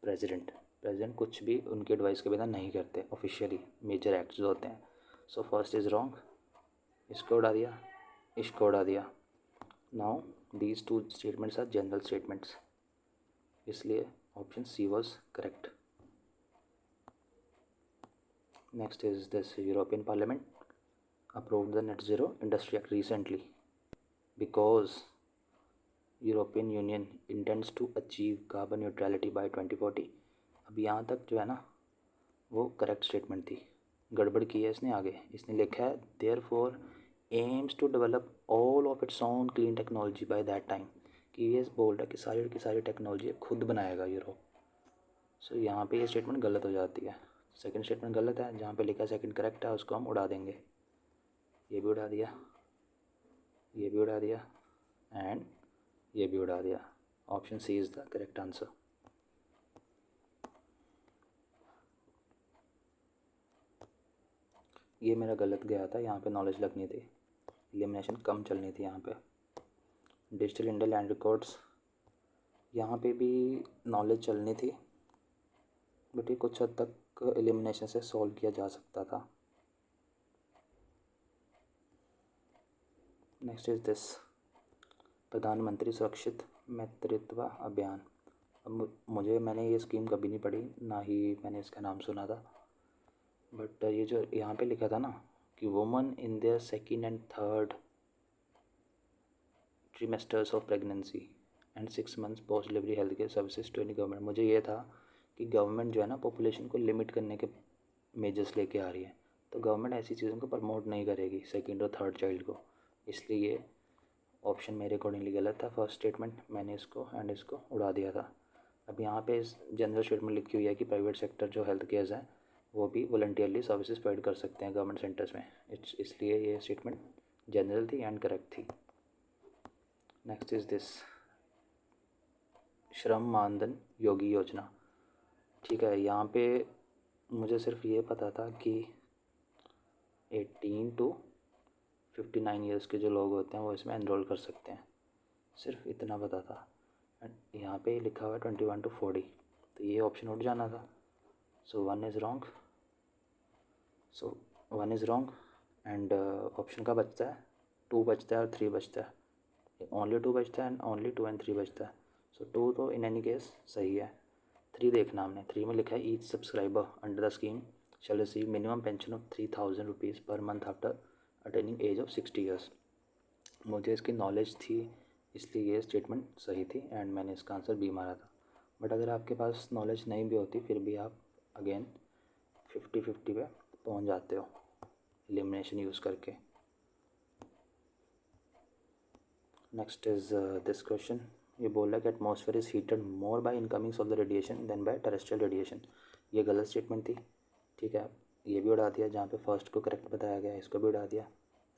Speaker 1: president. President कुछ भी उनके एडवाइस के बिना नहीं करते ऑफिशियली, मेजर एक्ट्स जो होते हैं। So first is wrong. इसको उड़ा दिया, इसको उड़ा दिया। Now these two statements are general statements, इसलिए option C was correct. Next is this. European parliament approved the Net Zero Industry Act recently because European union intends to achieve carbon neutrality by 2040। अब यहाँ तक जो है ना, वो correct statement थी। गड़बड़ की है इसने आगे। इसने लिखा है therefore aims to develop all of its own clean technology by that time, कि ये बोल रहा है कि सारी की सारी टेक्नोलॉजी खुद बनाएगा यूरोप। सो यहाँ पे ये स्टेटमेंट गलत हो जाती है। सेकंड स्टेटमेंट गलत है, जहाँ पे लिखा है सेकंड करेक्ट है उसको हम उड़ा देंगे। ये भी उड़ा दिया, ये भी उड़ा दिया एंड ये भी उड़ा दिया। Option C is the correct answer. ये मेरा गलत गया था, यहाँ पे नॉलेज लगनी थी, एलिमिनेशन कम चलनी थी यहाँ पे। डिजिटल इंडिया लैंड रिकॉर्ड्स, यहाँ पे भी नॉलेज चलनी थी, बट ये कुछ हद तक एलिमिनेशन से सॉल्व किया जा सकता था। Next is this. प्रधानमंत्री सुरक्षित मातृत्व अभियान। अब मैंने ये स्कीम कभी नहीं पढ़ी, ना ही मैंने इसका नाम सुना था, बट ये जो यहाँ पे लिखा था ना कि woman in their second and third trimesters of pregnancy and 6 months post delivery health care services to any government. मुझे ये था कि गवर्नमेंट जो है ना पॉपुलेशन को लिमिट करने के मेजर्स लेके आ रही है, तो गवर्नमेंट ऐसी चीज़ों को प्रमोट नहीं करेगी सेकेंड और थर्ड चाइल्ड को, इसलिए ऑप्शन मेरे अकॉर्डिंगली गलत था फर्स्ट स्टेटमेंट। मैंने इसको एंड इसको उड़ा दिया था। अब यहाँ पे इस जनरल स्टेटमेंट लिखी हुई है कि प्राइवेट सेक्टर जो हेल्थ केयर्स हैं वो भी वॉलंटियरली सर्विसेज प्रोवाइड कर सकते हैं गवर्नमेंट सेंटर्स में, इसलिए ये स्टेटमेंट जनरल थी एंड करेक्ट थी। Next is this. श्रम मानधन योगी योजना। ठीक है, यहाँ पे मुझे सिर्फ ये पता था कि 18 to 59 ईयर्स के जो लोग होते हैं वो इसमें एनरोल कर सकते हैं, सिर्फ इतना पता था। एंड यहाँ पे लिखा हुआ है 21 to 40, तो ये ऑप्शन उठ जाना था। सो 1 is wrong. So 1 is wrong and option का बचता है 2 बचता है और 3 बचता है। ओनली 2 बचता है एंड ओनली 2 and 3 बचता है। सो 2 तो इन एनी केस सही है। 3 देखना हमने, 3 में लिखा है each subscriber under the scheme shall receive minimum pension of 3000 rupees per month after attaining age of 60 years. मुझे इसकी नॉलेज थी, इसलिए ये स्टेटमेंट सही थी एंड मैंने इसका आंसर बी मारा था। बट अगर आपके पास नॉलेज नहीं भी होती फिर भी आप अगेन 50-50 पे पहुंच जाते हो एलिमिनेशन यूज़ करके। Next is this question. ये बोल रहा है कि atmosphere is heated more by incomings of the radiation than by terrestrial radiation. ये गलत स्टेटमेंट थी। ठीक है, ये भी उड़ा दिया, जहाँ पे फर्स्ट को करेक्ट बताया गया इसको भी उड़ा दिया।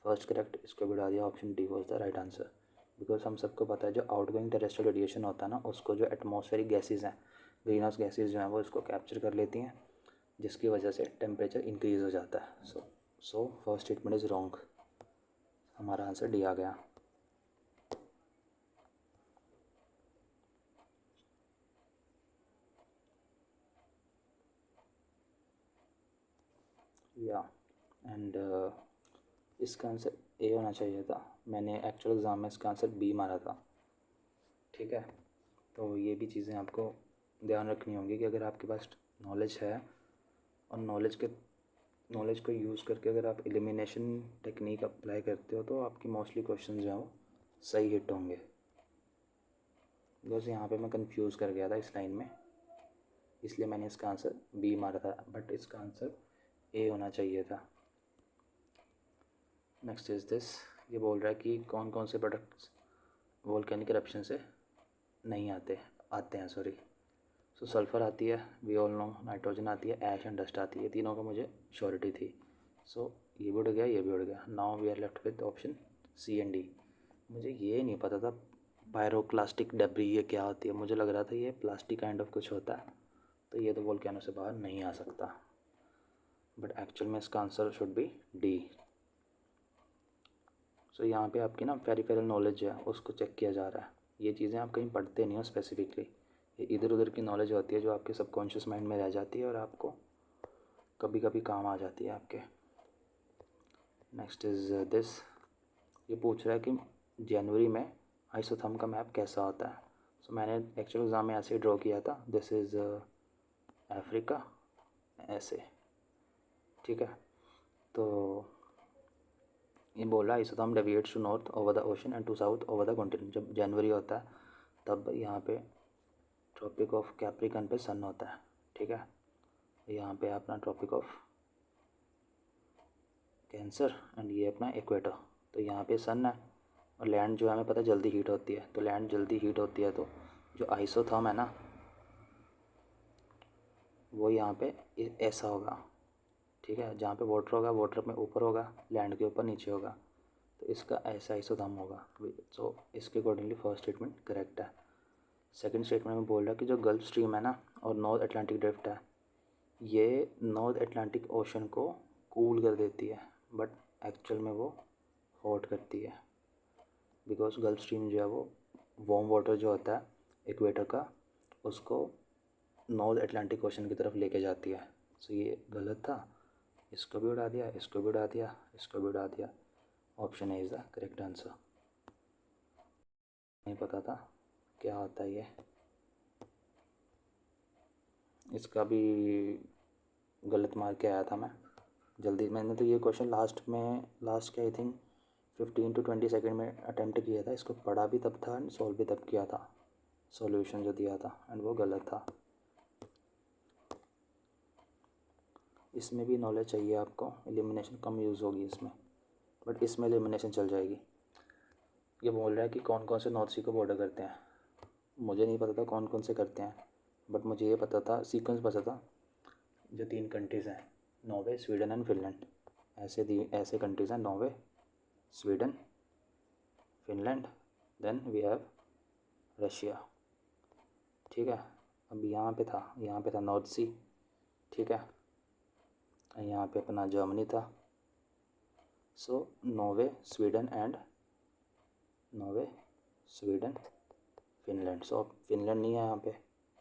Speaker 1: फर्स्ट करेक्ट, इसको भी उड़ा दिया। Option D was the right answer. Because हम सबको पता है जो आउटगोइंग टेरेस्ट्रियल रेडिएशन होता है ना, उसको जो एटमॉस्फेरिक गैसेज हैं, ग्रीन हाउस गैसेज जो हैं वो इसको कैप्चर कर लेती हैं, जिसकी वजह से टेम्परेचर इंक्रीज़ हो जाता है। So first statement is wrong. हमारा आंसर डी आ गया। या एंड इसका आंसर ए होना चाहिए था। मैंने एक्चुअल एग्ज़ाम में इसका आंसर बी मारा था। ठीक है, तो ये भी चीज़ें आपको ध्यान रखनी होंगी कि अगर आपके पास नॉलेज है और नॉलेज को यूज़ करके अगर आप एलिमिनेशन टेक्निक अप्लाई करते हो तो आपकी मोस्टली क्वेश्चन जो हैं वो सही हिट होंगे। बिकॉज यहाँ पे मैं कंफ्यूज कर गया था इस लाइन में, इसलिए मैंने इसका आंसर बी मारा था, बट इसका आंसर ए होना चाहिए था। नेक्स्ट इज़ दिस, ये बोल रहा है कि कौन कौन से प्रोडक्ट्स वोल्केनिक इरप्शन से नहीं आते हैं सॉरी। सो सल्फ़र आती है, वी ऑल नो, नाइट्रोजन आती है, ऐश एंड डस्ट आती है। तीनों का मुझे श्योरिटी थी। सो ये भी उड़ गया, ये भी उड़ गया। Now we are left with option C and D. मुझे ये नहीं पता था पायरोक्लास्टिक डेब्री ये क्या होती है। मुझे लग रहा था ये प्लास्टिक काइंड ऑफ कुछ होता है, तो ये तो वोल्केनो से बाहर नहीं आ सकता, बट एक्चुअल में इसका आंसर शुड बी डी। सो यहाँ पे आपकी ना पेरिफेरल नॉलेज है उसको चेक किया जा रहा है। ये चीज़ें आप कहीं पढ़ते नहीं हो स्पेसिफिकली, ये इधर उधर की नॉलेज होती है जो आपके सबकॉन्शियस माइंड में रह जाती है और आपको कभी कभी काम आ जाती है आपके। नेक्स्ट इज़ दिस, ये पूछ रहा है कि जनवरी में आइसोथर्म का मैप कैसा होता है। सो मैंने एक्चुअल एग्ज़ाम में ऐसे ही ड्रॉ किया था, दिस इज़ अफ्रीका, ऐसे। ठीक है, तो ये बोला isotherm deviates to north over the ocean and to south over the continent. जब जनवरी होता है तब यहाँ पे ट्रॉपिक ऑफ कैप्रिकन पे सन होता है। ठीक है, यहाँ पे अपना ट्रॉपिक ऑफ कैंसर एंड ये अपना इक्वेटर। तो यहाँ पे सन है और लैंड जो है हमें पता है जल्दी हीट होती है, तो लैंड जल्दी हीट होती है, तो जो आइसोथर्म है ना वो यहाँ पे ऐसा होगा। ठीक है, जहाँ पे वाटर होगा वाटर में ऊपर होगा, लैंड के ऊपर नीचे होगा, तो इसका ऐसा आइसोथर्म होगा। सो इसके अकॉर्डिंगली फर्स्ट स्टेटमेंट करेक्ट है। सेकंड स्टेटमेंट में बोल रहा है कि जो गल्फ स्ट्रीम है ना और नॉर्थ अटलांटिक ड्रिफ्ट है, ये नॉर्थ अटलांटिक ओशन को कूल कर देती है, बट एक्चुअल में वो हॉट करती है। बिकॉज गल्फ स्ट्रीम जो है वो वार्म वाटर जो होता है इक्वेटर का, उसको नॉर्थ अटलांटिक ओशन की तरफ लेके जाती है। सो ये गलत था, इसको भी उड़ा दिया, इसको भी उड़ा दिया, इसको भी उड़ा दिया। Option A is the correct answer. नहीं पता था क्या होता है ये, इसका भी गलत मार के आया था मैं जल्दी। मैंने तो ये क्वेश्चन लास्ट के आई थिंक 15 to 20 सेकेंड में अटैम्प्ट किया था। इसको पढ़ा भी तब था एंड सॉल्व भी तब किया था, सॉल्यूशन जो दिया था, एंड वो गलत था। इसमें भी नॉलेज चाहिए आपको, एलिमिनेशन कम यूज़ होगी इसमें, बट इसमें एलिमिनेशन चल जाएगी। ये बोल रहा है कि कौन कौन से नॉर्थ सी को बॉर्डर करते हैं। मुझे नहीं पता था कौन कौन से करते हैं, बट मुझे ये पता था, सीक्वेंस पता था, जो 3 कंट्रीज़ हैं नॉर्वे, स्वीडन एंड फिनलैंड। ऐसे कंट्रीज़ हैं Norway, Sweden, Finland, then we have Russia. ठीक है, अब यहाँ पे था नॉर्थ सी। ठीक है, यहाँ पे अपना जर्मनी था। So Norway, Sweden, Finland. So Finland नहीं है यहाँ पे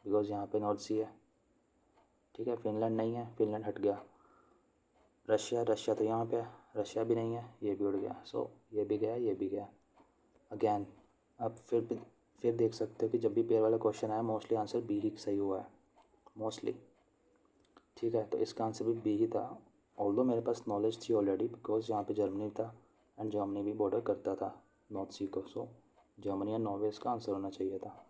Speaker 1: बिकॉज यहाँ पे नॉर्थ सी है। ठीक है, फिनलैंड नहीं है, फिनलैंड हट गया। रशिया तो यहाँ पे है, रशिया भी नहीं है, ये भी उड़ गया। सो ये भी गया, ये भी गया। अगैन अब फिर देख सकते हो कि जब भी पेयर वाला क्वेश्चन आया मोस्टली आंसर बी ही सही हुआ है, मोस्टली। ठीक है, तो इसका आंसर भी बी ही था। ऑल्दो मेरे पास नॉलेज थी ऑलरेडी बिकॉज यहाँ पे जर्मनी था एंड जर्मनी भी बॉर्डर करता था नॉर्थ सी को। सो जर्मनी या नॉर्वे इसका आंसर होना चाहिए था।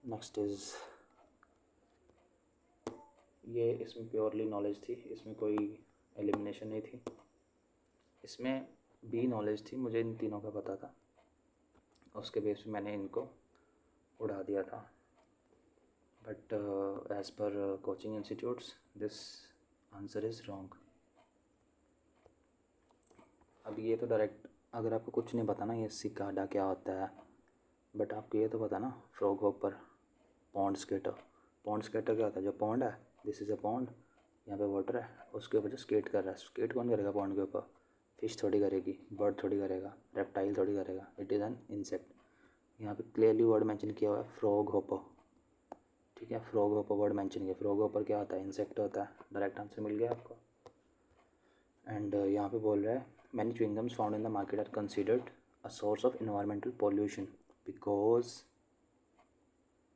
Speaker 1: नेक्स्ट इज़, ये इसमें प्योरली नॉलेज थी, इसमें कोई एलिमिनेशन नहीं थी। इसमें भी नॉलेज थी, मुझे इन तीनों का पता था, उसके बेस पे मैंने इनको उड़ा दिया था। But as per coaching institutes this answer is wrong. अब ये तो डायरेक्ट, अगर आपको कुछ नहीं पता ना ये सिकाडा क्या होता है, बट आपको ये तो पता ना फ्रॉग हॉपर, पॉन्ड स्केटर क्या होता है। जो पॉन्ड है, दिस इज़ अ पॉन्ड, यहाँ पे वाटर है, उसके ऊपर जो स्केट कर रहा है, स्केट कौन करेगा पॉन्ड के ऊपर? फिश थोड़ी करेगी, बर्ड थोड़ी करेगा, रेप्टाइल थोड़ी करेगा, इट इज़ एन इंसेक्ट। यहाँ पे क्लियरली वर्ड मेंशन किया हुआ है फ्रॉग होपर, ठीक है, फ्रॉग होपर वर्ड मेंशन किया। फ्रॉग होपर क्या होता है? इंसेक्ट होता है। डायरेक्ट आंसर मिल गया आपको। एंड यहाँ पे बोल रहा है many chewing gums found in the market are considered a source of environmental pollution because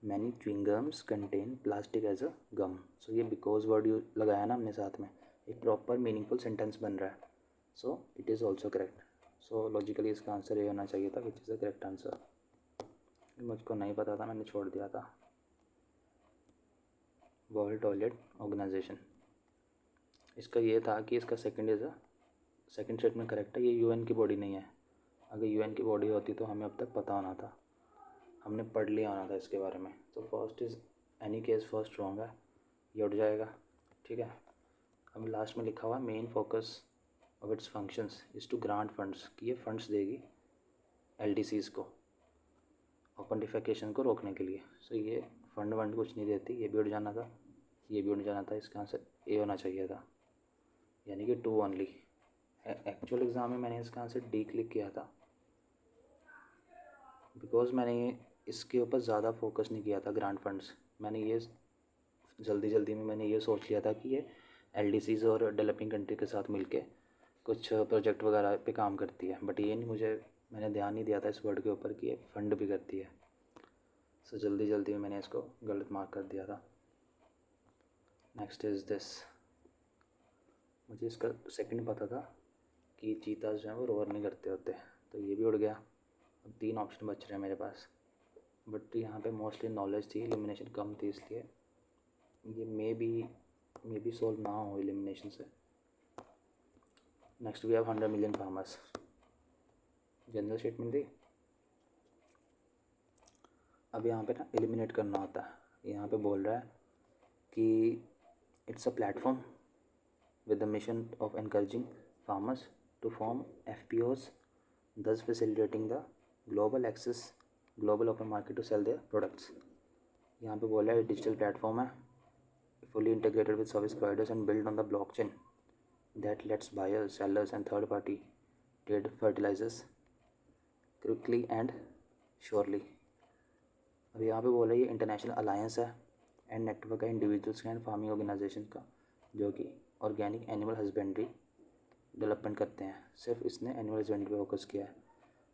Speaker 1: many chewing gums contain plastic as a gum. So ये बिकॉज वर्ड यू लगाया ना हमने साथ में, एक प्रॉपर मीनिंगफुल सेंटेंस बन रहा है। सो it is also correct. So logically इसका आंसर ये होना चाहिए था, which is the correct answer. मुझको नहीं पता था, मैंने छोड़ दिया था। वर्ल्ड टॉयलेट ऑर्गेनाइजेशन, इसका ये था कि इसका सेकंड स्टेटमेंट करेक्ट है। ये यूएन की बॉडी नहीं है। अगर यूएन की बॉडी होती तो हमें अब तक पता होना था, हमने पढ़ लिया होना था इसके बारे में। तो first is any case first wrong है, ये उठ जाएगा, ठीक है। अब लास्ट में लिखा हुआ main focus of its functions is to grant funds, कि ये फंड्स देगी एलडीसीज़ को ओपन डिफेकेशन को रोकने के लिए। सो ये फंड वंड कुछ नहीं देती, ये भी उठ जाना था, ये भी उठ जाना था। इसका आंसर ए होना चाहिए था, यानी कि 2 ओनली। एक्चुअल एग्ज़ाम में मैंने इसका आंसर डी क्लिक किया था बिकॉज मैंने ये इसके ऊपर ज़्यादा फोकस नहीं किया था ग्रांट फंड्स। मैंने ये जल्दी में मैंने ये सोच लिया था कि ये एलडीसीज़ और डेवलपिंग कंट्री के साथ मिलके कुछ प्रोजेक्ट वगैरह पे काम करती है, बट ये नहीं, मैंने ध्यान नहीं दिया था इस वर्ड के ऊपर कि ये फंड भी करती है। सो जल्दी में मैंने इसको गलत मार्क कर दिया था। नेक्स्ट इज़ दिस, मुझे इसका सेकंड पता था कि चीताज जो है वो रोअर नहीं करते होते, तो ये भी उड़ गया। अब 3 ऑप्शन बच रहे हैं मेरे पास, बट यहाँ पे मोस्टली नॉलेज थी, एलिमिनेशन कम थी, इसलिए ये मे बी सॉल्व ना हो एलिमिनेशन से। Next we have 100 million farmers, general statement थी। अब यहाँ पे ना एलिमिनेट करना होता है। यहाँ पे बोल रहा है कि it's a platform with the mission of encouraging farmers to form FPOs, thus facilitating the global open market to sell their products. यहाँ पे बोला है डिजिटल प्लेटफॉर्म है, fully integrated with service providers and built on the blockchain that lets buyers, sellers and third party trade fertilizers quickly and surely. अब यहाँ पे बोला ये इंटरनेशनल अलायंस है एंड नेटवर्क है इंडिविजुअल्स एंड फार्मिंग ऑर्गेनाइजेशन का, जो कि ऑर्गेनिक एनिमल हस्बेंड्री डेवलपमेंट करते हैं। सिर्फ इसने एनिमल हस्बेंड्री पे फोकस किया है,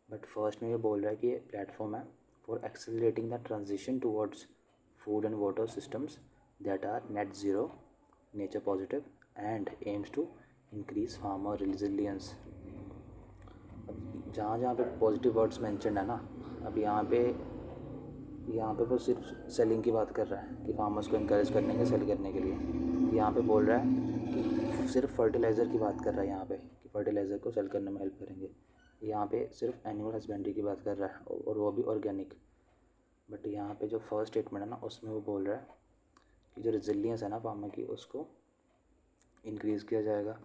Speaker 1: बट फर्स्ट में ये बोल रहा है कि ये प्लेटफॉर्म है for accelerating the transition towards food and water systems that are net zero, nature positive and aims to increase farmer resilience. जहाँ जहाँ पे पॉजिटिव वर्ड्स मैंशन है ना, अब यहाँ पे वो सिर्फ सेलिंग की बात कर रहा है कि फार्मर्स को इनकरेज करने के, सेल करने के लिए। यहाँ पे बोल रहा है कि सिर्फ फर्टिलाइज़र की बात कर रहा है यहाँ पे, कि फर्टिलाइज़र को सेल करने में हेल्प करेंगे। यहाँ पे सिर्फ एनिमल हस्बेंड्री की बात कर रहा है और वो भी ऑर्गेनिक। बट यहाँ पे जो फर्स्ट स्टेटमेंट है ना, उसमें वो बोल रहा है कि जो रिजिलियंस है ना फार्मर की, उसको इंक्रीज़ किया जाएगा,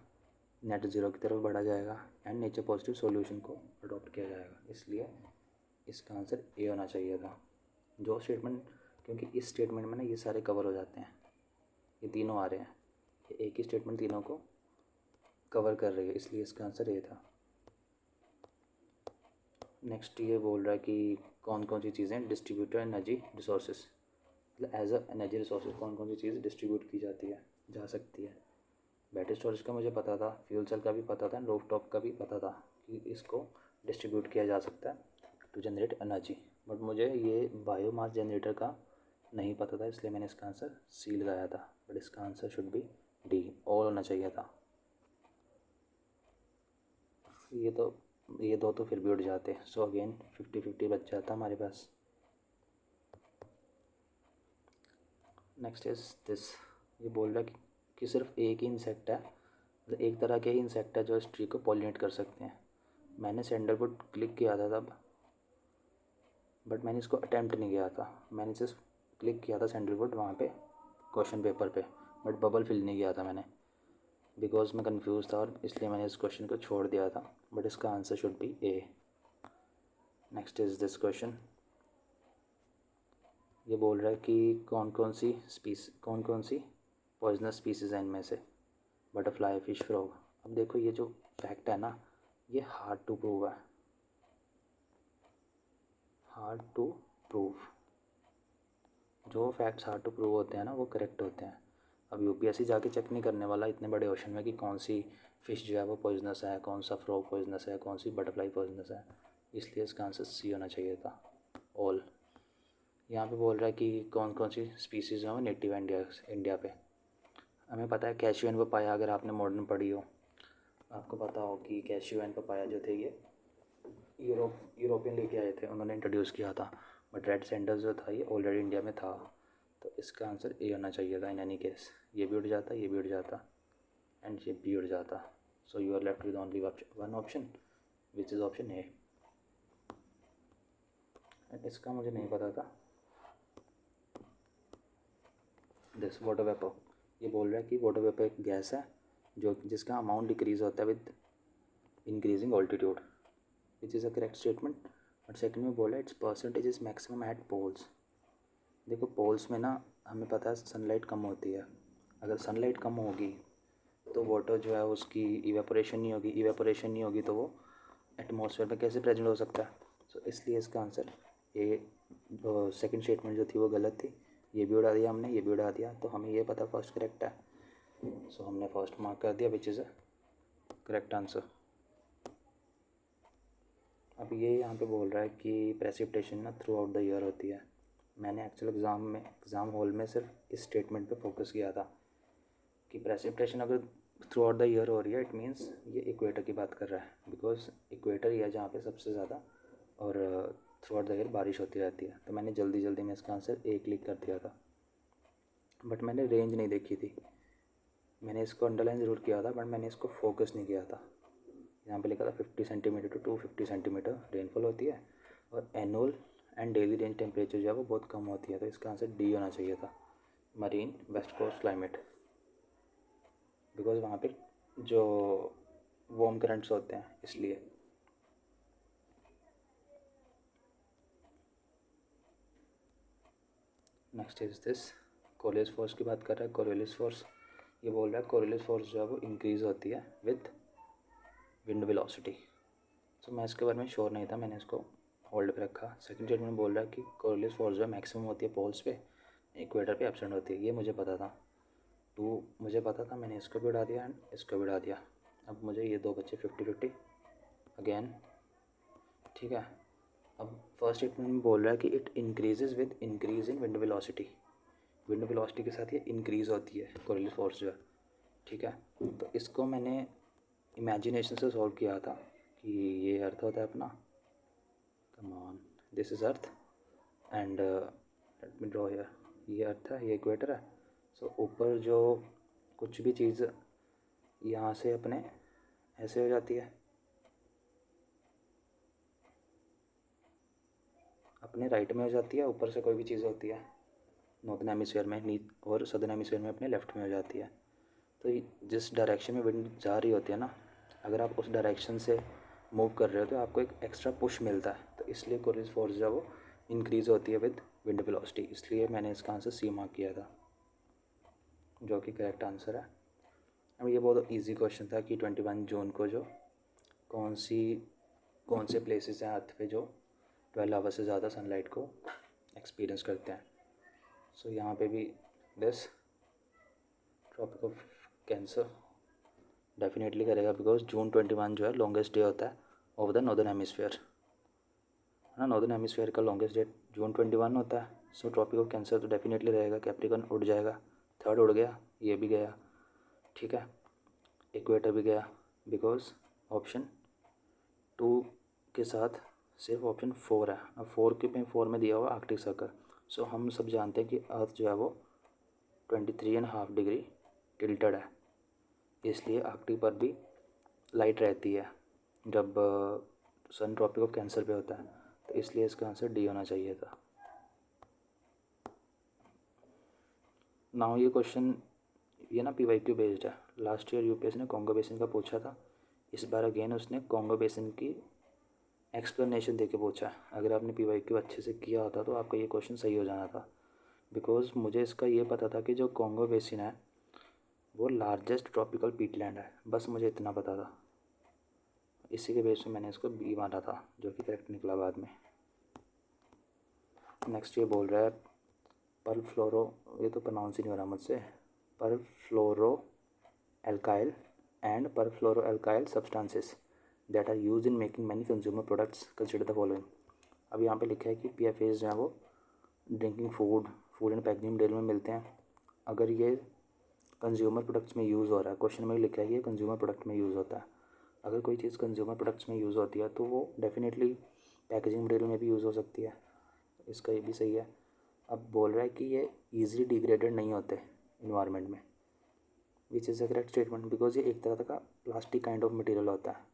Speaker 1: नेट ज़ीरो की तरफ बढ़ा जाएगा एंड नेचर पॉजिटिव सॉल्यूशन को अडॉप्ट किया जाएगा। इसलिए इसका आंसर ए होना चाहिए था। जो स्टेटमेंट, क्योंकि इस स्टेटमेंट में ना ये सारे कवर हो जाते हैं, ये तीनों आ रहे हैं, ये एक ही स्टेटमेंट तीनों को कवर कर रही है, इसलिए इसका आंसर ए था। नेक्स्ट ये बोल रहा है कि कौन कौन सी चीज़ें डिस्ट्रीब्यूटर एनर्जी रिसोर्सेज, मतलब एज अ एनर्जी रिसोर्सेज कौन कौन सी चीज़ डिस्ट्रीब्यूट की जा सकती है। बैटरी स्टोरेज का मुझे पता था, फ्यूल सेल का भी पता था, रूफटॉप का भी पता था कि इसको डिस्ट्रीब्यूट किया जा सकता है टू जनरेट एनर्जी, बट मुझे ये बायोमास जनरेटर का नहीं पता था, इसलिए मैंने इसका आंसर सी लगाया था। बट इसका आंसर शुड बी डी, और होना चाहिए था। ये दो तो फिर भी उठ जाते, सो अगेन 50-50 बच जाता हमारे पास। नेक्स्ट इज दिस, ये बोल रहा है कि सिर्फ एक ही इंसेक्ट है, मतलब एक तरह के ही इंसेक्ट है जो इस ट्री को पॉलिनेट कर सकते हैं। मैंने सैंडलवुड क्लिक किया था तब, बट मैंने इसको अटैम्प्ट नहीं किया था, मैंने सिर्फ क्लिक किया था सैंडलवुड वहाँ पे क्वेश्चन पेपर पे, बट बबल फिल नहीं किया था मैंने, बिकॉज मैं कंफ्यूज था और इसलिए मैंने इस क्वेश्चन को छोड़ दिया था। बट इसका answer should B A. Next is this question, ये बोल रहा है कि कौन कौन सी पॉइजनस स्पीसीज हैं इनमें से, बटरफ्लाई, फिश, फ्रॉग। अब देखो ये जो फैक्ट है ना, ये हार्ड टू प्रूव है, हार्ड टू प्रूव। जो फैक्ट्स हार्ड टू प्रूव होते हैं ना वो करेक्ट होते हैं। अब यूपीएससी जाके चेक नहीं करने वाला इतने बड़े ओशन में कि कौन सी फ़िश जो है वो पॉइजनस है, कौन सा फ्रॉग पॉइजनस है, कौन सी बटरफ्लाई पॉइजनस है। इसलिए इसका आंसर सी होना चाहिए था, ऑल। यहाँ पे बोल रहा है कि कौन कौन सी स्पीसीज़ हैं वो नेटिव इंडिया पे। हमें पता है कैशू एंड पपाया, अगर आपने मॉडर्न पढ़ी हो आपको पता हो कि कैशू एंड पपाया जो थे ये यूरोपियन लेके आए थे, उन्होंने इंट्रोड्यूस किया था। बट रेड सैंडल्स जो था ये ऑलरेडी इंडिया में था। तो इसका आंसर ए होना चाहिए था इन एनी केस। ये भी उड़ जाता, ये भी उड़ जाता, एंड ये भी उड़ जाता। So you are left with only one option which is option A. And इसका मुझे नहीं पता था। दिस वाटर वेपर, ये बोल रहा है कि वाटर वेपर एक गैस है जो जिसका अमाउंट डिक्रीज होता है with increasing altitude, which is a correct statement. But second में बोला its percentage is maximum at poles. देखो पोल्स में ना हमें पता है सनलाइट कम होती है। अगर सनलाइट कम होगी तो वाटर जो है उसकी इवेपोरेशन नहीं होगी, इवेपोरेशन नहीं होगी तो वो एटमॉस्फेयर में कैसे प्रेजेंट हो सकता है। सो इसलिए इसका आंसर ये सेकंड स्टेटमेंट जो थी वो गलत थी। ये भी उड़ा दिया हमने, ये भी उड़ा दिया, तो हमें ये पता फर्स्ट करेक्ट है। सो हमने फर्स्ट मार्क कर दिया विच इज़ अ करेक्ट आंसर। अब ये यहाँ पे बोल रहा है कि प्रेसिपिटेशन ना थ्रू आउट द ईयर होती है। मैंने एक्चुअल एग्ज़ाम हॉल में सिर्फ इस स्टेटमेंट पे फोकस किया था कि प्रेसिपिटेशन अगर थ्रू आउट द ईयर हो रही है इट मीन्स ये इक्वेटर की बात कर रहा है, बिकॉज इक्वेटर ही है जहाँ पे सबसे ज़्यादा और थ्रू आउट द ईयर बारिश होती रहती है। तो मैंने जल्दी जल्दी में इसका आंसर ए क्लिक कर दिया था, बट मैंने रेंज नहीं देखी थी। मैंने इसको अंडरलाइन ज़रूर किया था बट मैंने इसको फोकस नहीं किया था। यहाँ पे लिखा था 50 सेंटीमीटर टू 250 सेंटीमीटर रेनफॉल होती है और annual and daily range temperature जो है वो बहुत कम होती है। तो इसका आंसर डी होना चाहिए था, marine west coast climate, because वहाँ पे जो वार्म करंट्स होते हैं इसलिए। Next is this Coriolis force की बात कर रहा है। कोरियोलिस फोर्स ये बोल रहा है कोरियोलिस फोर्स जो है वो इंक्रीज़ होती है विथ विंड वेलोसिटी। सो मैं इसके बारे में श्योर नहीं था, मैंने इसको होल्ड पे रखा। सेकंड स्टेटमेंट में बोल रहा है कि कोरियोलिस फोर्स जो है मैक्सिमम होती है पोल्स पे, इक्वेटर पे एब्सेंट होती है। ये मुझे पता था, टू मुझे पता था, मैंने इसको भी उड़ा दिया एंड इसको भी उड़ा दिया। अब मुझे ये दो बच्चे 50-50 अगेन, ठीक है। अब फर्स्ट स्टेटमेंट में बोल रहा है कि it increases with increase in wind velocity. Wind velocity के साथ ये इंक्रीज़ होती है कोरियोलिस फोर्स जो है, ठीक है। तो इसको मैंने इमेजिनेशन से सॉल्व किया था कि ये अर्थ होता है अपना, come on, this is earth and let me draw here, ये अर्थ है, ये इक्वेटर है। सो ऊपर जो कुछ भी चीज़ यहाँ से अपने ऐसे हो जाती है, अपने राइट में हो जाती है, ऊपर से कोई भी चीज़ होती है नॉर्थन हेमिस्फीयर में नीच और सदर्न हेमिस्फीयर में अपने लेफ्ट में हो जाती है। तो जिस डायरेक्शन में विंड जा रही होती है ना, अगर आप उस डायरेक्शन से मूव कर रहे हो तो आपको एक एक्स्ट्रा पुश मिलता है। तो इसलिए कोरियोलिस फोर्स जो है वो इंक्रीज़ होती है विद विंड वेलोसिटी। इसलिए मैंने इसका आंसर सी मार्क किया था, जो कि करेक्ट आंसर है। अब ये बहुत इजी क्वेश्चन था कि 21 जून को जो कौन से प्लेसेस हैं अर्थ पे जो 12 आवर से ज़्यादा सनलाइट को एक्सपीरियंस करते हैं। सो यहाँ पे भी this tropic of cancer definitely करेगा, बिकॉज जून 21 जो है लॉन्गेस्ट डे होता है ऑफ द नॉर्दर्न हेमिस्फीयर, है ना। नॉर्दर्न हेमिस्फीयर का लॉन्गेस्ट डे जून 21 होता है। सो ट्रॉपिक ऑफ कैंसर तो डेफिनेटली रहेगा। कैप्रिकॉर्न उड़ जाएगा, थर्ड उड़ गया, ये भी गया, ठीक है। इक्वेटर भी गया, बिकॉज ऑप्शन 2 के साथ सिर्फ ऑप्शन 4 है। अब 4 में दिया हुआ आर्कटिक सर्कल। सो हम सब जानते हैं कि अर्थ जो है वो 23.5 डिग्री टिल्टेड है, इसलिए आर्कटिक पर भी लाइट रहती है जब सन ट्रॉपिक ऑफ कैंसर पे होता है। तो इसलिए इसका आंसर डी होना चाहिए था। नाउ ये क्वेश्चन ये ना PYQ बेस्ड है। लास्ट ईयर यूपीएससी ने कॉन्गो बेसिन का पूछा था, इस बार अगेन उसने कॉन्गो बेसिन की एक्सप्लेनेशन देके पूछा है। अगर आपने PYQ अच्छे से किया होता तो आपका ये क्वेश्चन सही हो जाना था, बिकॉज मुझे इसका ये पता था कि जो कॉन्गो बेसिन है वो लार्जेस्ट ट्रॉपिकल पीटलैंड है, बस मुझे इतना पता था। इसी के बेस पे मैंने इसको बी माना था, जो कि करेक्ट निकला बाद में। नेक्स्ट ये बोल रहा है परफ्लोरो, ये तो प्रोनाउंस ही नहीं हो रहा मुझसे, perfluoro alkyl and perfluoro alkyl substances that are use in making many consumer products consider the following. अब यहाँ पे लिखा है कि PFAs जो है वो drinking food and packaging material में मिलते हैं। अगर ये कंज्यूमर प्रोडक्ट्स में यूज़ हो रहा है, क्वेश्चन में लिखा है कि ये कंज्यूमर प्रोडक्ट में यूज़ होता है। अगर कोई चीज़ कंज्यूमर प्रोडक्ट्स में यूज़ होती है तो वो डेफिनेटली पैकेजिंग मटेरियल में भी यूज़ हो सकती है। इसका ये भी सही है। अब बोल रहा है कि ये ईजिली डिग्रेडेड नहीं होते इन्वायरमेंट में, विच is a correct statement because ये एक तरह का प्लास्टिक काइंड ऑफ मटेरियल होता है।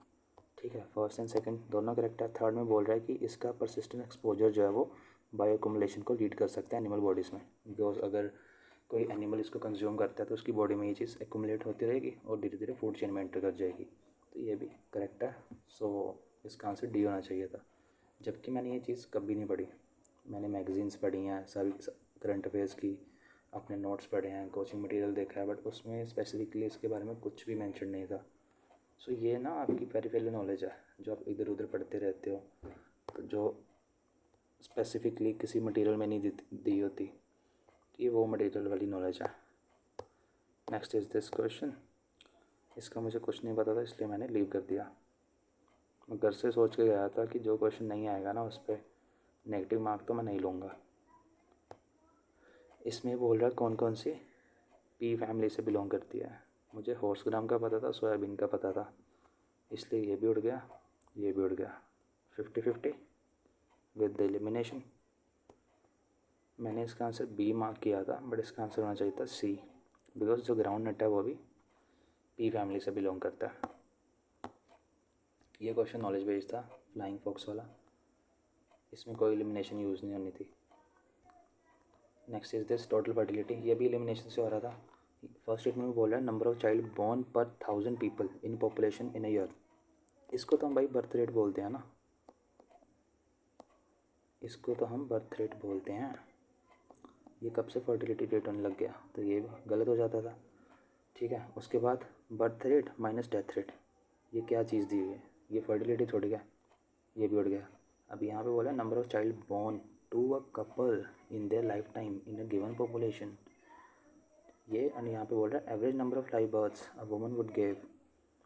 Speaker 1: ठीक है, फर्स्ट एंड सेकंड दोनों करेक्ट है। थर्ड में बोल रहा है कि इसका परसिस्टेंट एक्सपोजर जो है वो बायोअक्युमुलेशन को लीड कर सकता है एनिमल बॉडीज़ में, बिकॉज अगर कोई एनिमल इसको कंज्यूम करता है तो उसकी बॉडी में ये चीज़ एक्यूमुलेट होती रहेगी और धीरे धीरे फूड चेन में एंटर कर जाएगी। तो ये भी करेक्ट है। सो इसका आंसर डी होना चाहिए था। जबकि मैंने ये चीज़ कभी नहीं पढ़ी, मैंने मैगजीन्स पढ़ी हैं, सभी करंट अफेयर्स की अपने नोट्स पढ़े हैं, कोचिंग मटेरियल देखा है, बट उसमें स्पेसिफिकली इसके बारे में कुछ भी मेंशन नहीं था। सो ये ना आपकी पेरिफेरल नॉलेज है जो आप इधर उधर पढ़ते रहते हो, जो स्पेसिफिकली किसी मटेरियल में नहीं दी होती, ये वो मटेरियल वाली नॉलेज है। Next is this question. इसका मुझे कुछ नहीं पता था इसलिए मैंने लीव कर दिया। मैं घर से सोच के गया था कि जो क्वेश्चन नहीं आएगा ना उस पर नेगेटिव मार्क तो मैं नहीं लूँगा। इसमें बोल रहा है कौन कौन सी पी फैमिली से बिलोंग करती है। मुझे हॉर्स ग्राम का पता था, सोयाबीन का पता था, इसलिए ये भी उड़ गया, ये भी उड़ गया। 50-50 विद द एलिमिनेशन। मैंने इसका आंसर बी मार्क किया था, बट इसका आंसर होना चाहिए था सी, बिकॉज जो ग्राउंड नट है वो भी पी फैमिली से बिलोंग करता है। ये क्वेश्चन नॉलेज बेस्ड था, फ्लाइंग फॉक्स वाला, इसमें कोई एलिमिनेशन यूज़ नहीं होनी थी। Next is this total fertility, ये भी एलिमिनेशन से हो रहा था। फर्स्ट स्टेटमेंट में बोल रहा है नंबर ऑफ चाइल्ड बोर्न पर 1000 people in population in a year. इसको तो हम भाई बर्थ रेट बोलते हैं ना, इसको तो हम बर्थ रेट बोलते हैं। ये कब से फर्टिलिटी रेट होने लग गया, तो ये गलत हो जाता था। ठीक है, उसके बाद birth rate minus death rate, ये क्या चीज़ दी हुई है, ये फर्टिलिटी थोड़ी है, ये भी उड़ गया। अब यहाँ पे बोला number of child born to a couple in their lifetime in a given population, ये और यहाँ पे बोल रहा है average number of live births a woman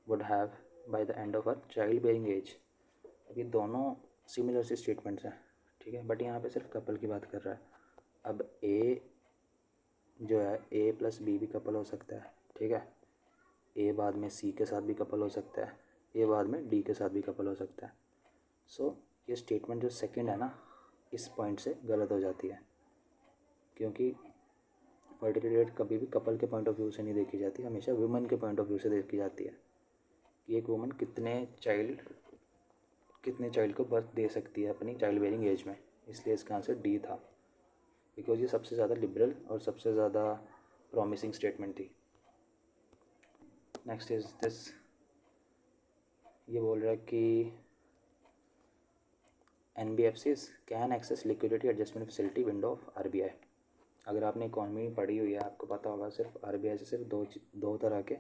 Speaker 1: would have by the end of her child bearing age. अब ये दोनों सिमिलर सी स्टेटमेंट्स हैं, ठीक है, बट यहाँ पे सिर्फ कपल की बात कर रहा है। अब ए जो है ए प्लस बी भी कपल हो सकता है, ठीक है, ए बाद में सी के साथ भी कपल हो सकता है, ए बाद में डी के साथ भी कपल हो सकता है। सो ये स्टेटमेंट जो सेकंड है ना, इस पॉइंट से गलत हो जाती है, क्योंकि फर्टिलिटी रेट कभी भी कपल के पॉइंट ऑफ व्यू से नहीं देखी जाती, हमेशा वुमन के पॉइंट ऑफ व्यू से देखी जाती है कि एक वुमन कितने चाइल्ड को बर्थ दे सकती है अपनी चाइल्ड बेयरिंग एज में। इसलिए इसका आंसर डी था, बिकॉज ये सबसे ज़्यादा लिबरल और सबसे ज़्यादा प्रॉमिसिंग स्टेटमेंट थी। नेक्स्ट इज दिस, ये बोल रहा है कि NBFCs can access liquidity adjustment facility window of RBI। अगर आपने इकॉनमी पढ़ी हुई है आपको पता होगा सिर्फ RBI से सिर्फ दो तरह के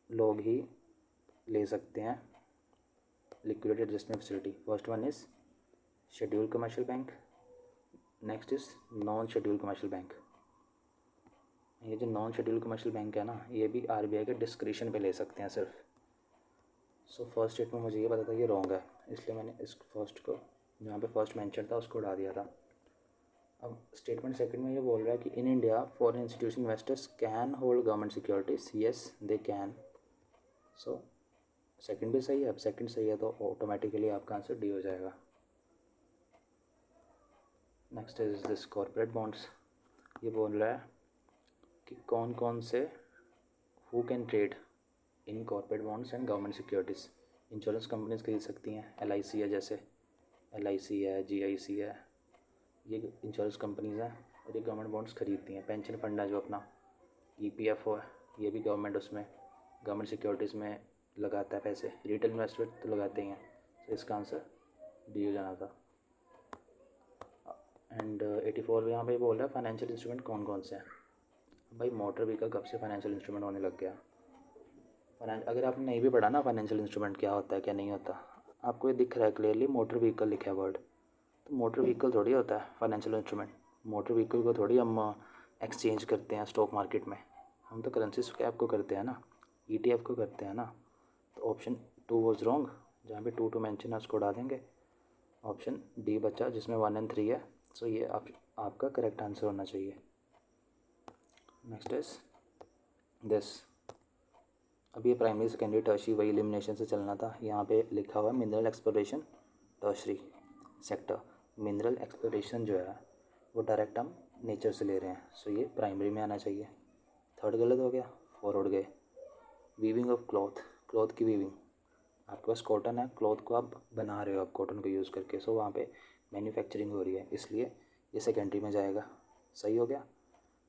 Speaker 1: लोग ही ले सकते हैं liquidity adjustment facility. First one is schedule commercial bank, next is non schedule commercial bank. ये जो नॉन शेड्यूल कमर्शियल बैंक है ना, ये भी RBI के डिस्क्रिशन पे ले सकते हैं सिर्फ। सो फर्स्ट स्टेटमेंट मुझे ये पता था कि रॉन्ग है, इसलिए मैंने इस फर्स्ट को जहाँ पे फर्स्ट मेंशन था उसको उड़ा दिया था। अब स्टेटमेंट सेकंड में ये बोल रहा है कि in India foreign institution investors can hold government securities, yes they can. So second भी सही है। अब सेकंड सही है तो ऑटोमेटिकली आपका आंसर डी हो जाएगा। Next is this corporate bonds, ये बोल रहा है कि कौन कौन से who can trade in corporate bonds and government securities. Insurance companies खरीद सकती हैं, LIC है, जैसे LIC है, GIC है, ये इंश्योरेंस कंपनीज हैं और ये गवर्नमेंट बॉन्ड्स खरीदती हैं। पेंशन फंड है जो अपना EPFO है, ये भी गवर्नमेंट उसमें गवर्नमेंट सिक्योरिटीज़ में लगाता है पैसे। रिटेल इन्वेस्टर तो लगाते ही हैं, तो इसका आंसर डी हो जाना था। एंड 84 यहाँ पे बोल रहा है फाइनेंशियल इंस्ट्रूमेंट कौन कौन से हैं। भाई मोटर व्हीकल कब से फाइनेंशियल इंस्ट्रूमेंट होने लग गया? अगर आपने नहीं भी पढ़ा ना फाइनेंशियल इंस्ट्रूमेंट क्या होता है क्या नहीं होता, आपको ये दिख रहा है क्लियरली मोटर व्हीकल लिखा है वर्ड, तो मोटर व्हीकल थोड़ी होता है फाइनेंशियल इंस्ट्रूमेंट। मोटर व्हीकल को थोड़ी हम एक्सचेंज करते हैं स्टॉक मार्केट में, हम तो करेंसी स्वैप को करते हैं ना, ETF को करते हैं ना। तो ऑप्शन 2 वॉज रॉन्ग, जहाँ पे 2 मेंशन है उसको उड़ा देंगे। ऑप्शन डी बचा जिसमें 1 और 3 है। सो ये आपका करेक्ट आंसर होना चाहिए। Next is this. अब ये प्राइमरी सेकेंडरी टर्शरी वही एलिमिनेशन से चलना था। यहाँ पे लिखा हुआ है mineral exploration tertiary sector. Mineral exploration जो है वो डायरेक्ट हम नेचर से ले रहे हैं, सो ये प्राइमरी में आना चाहिए। थर्ड गलत हो गया, 4 उड़ गए। वीविंग ऑफ क्लॉथ, क्लॉथ की वीविंग, आपके पास कॉटन है, क्लॉथ को आप बना रहे हो आप कॉटन को यूज़ करके, सो वहाँ पे मैन्युफैक्चरिंग हो रही है, इसलिए ये सेकेंडरी में जाएगा। सही हो गया।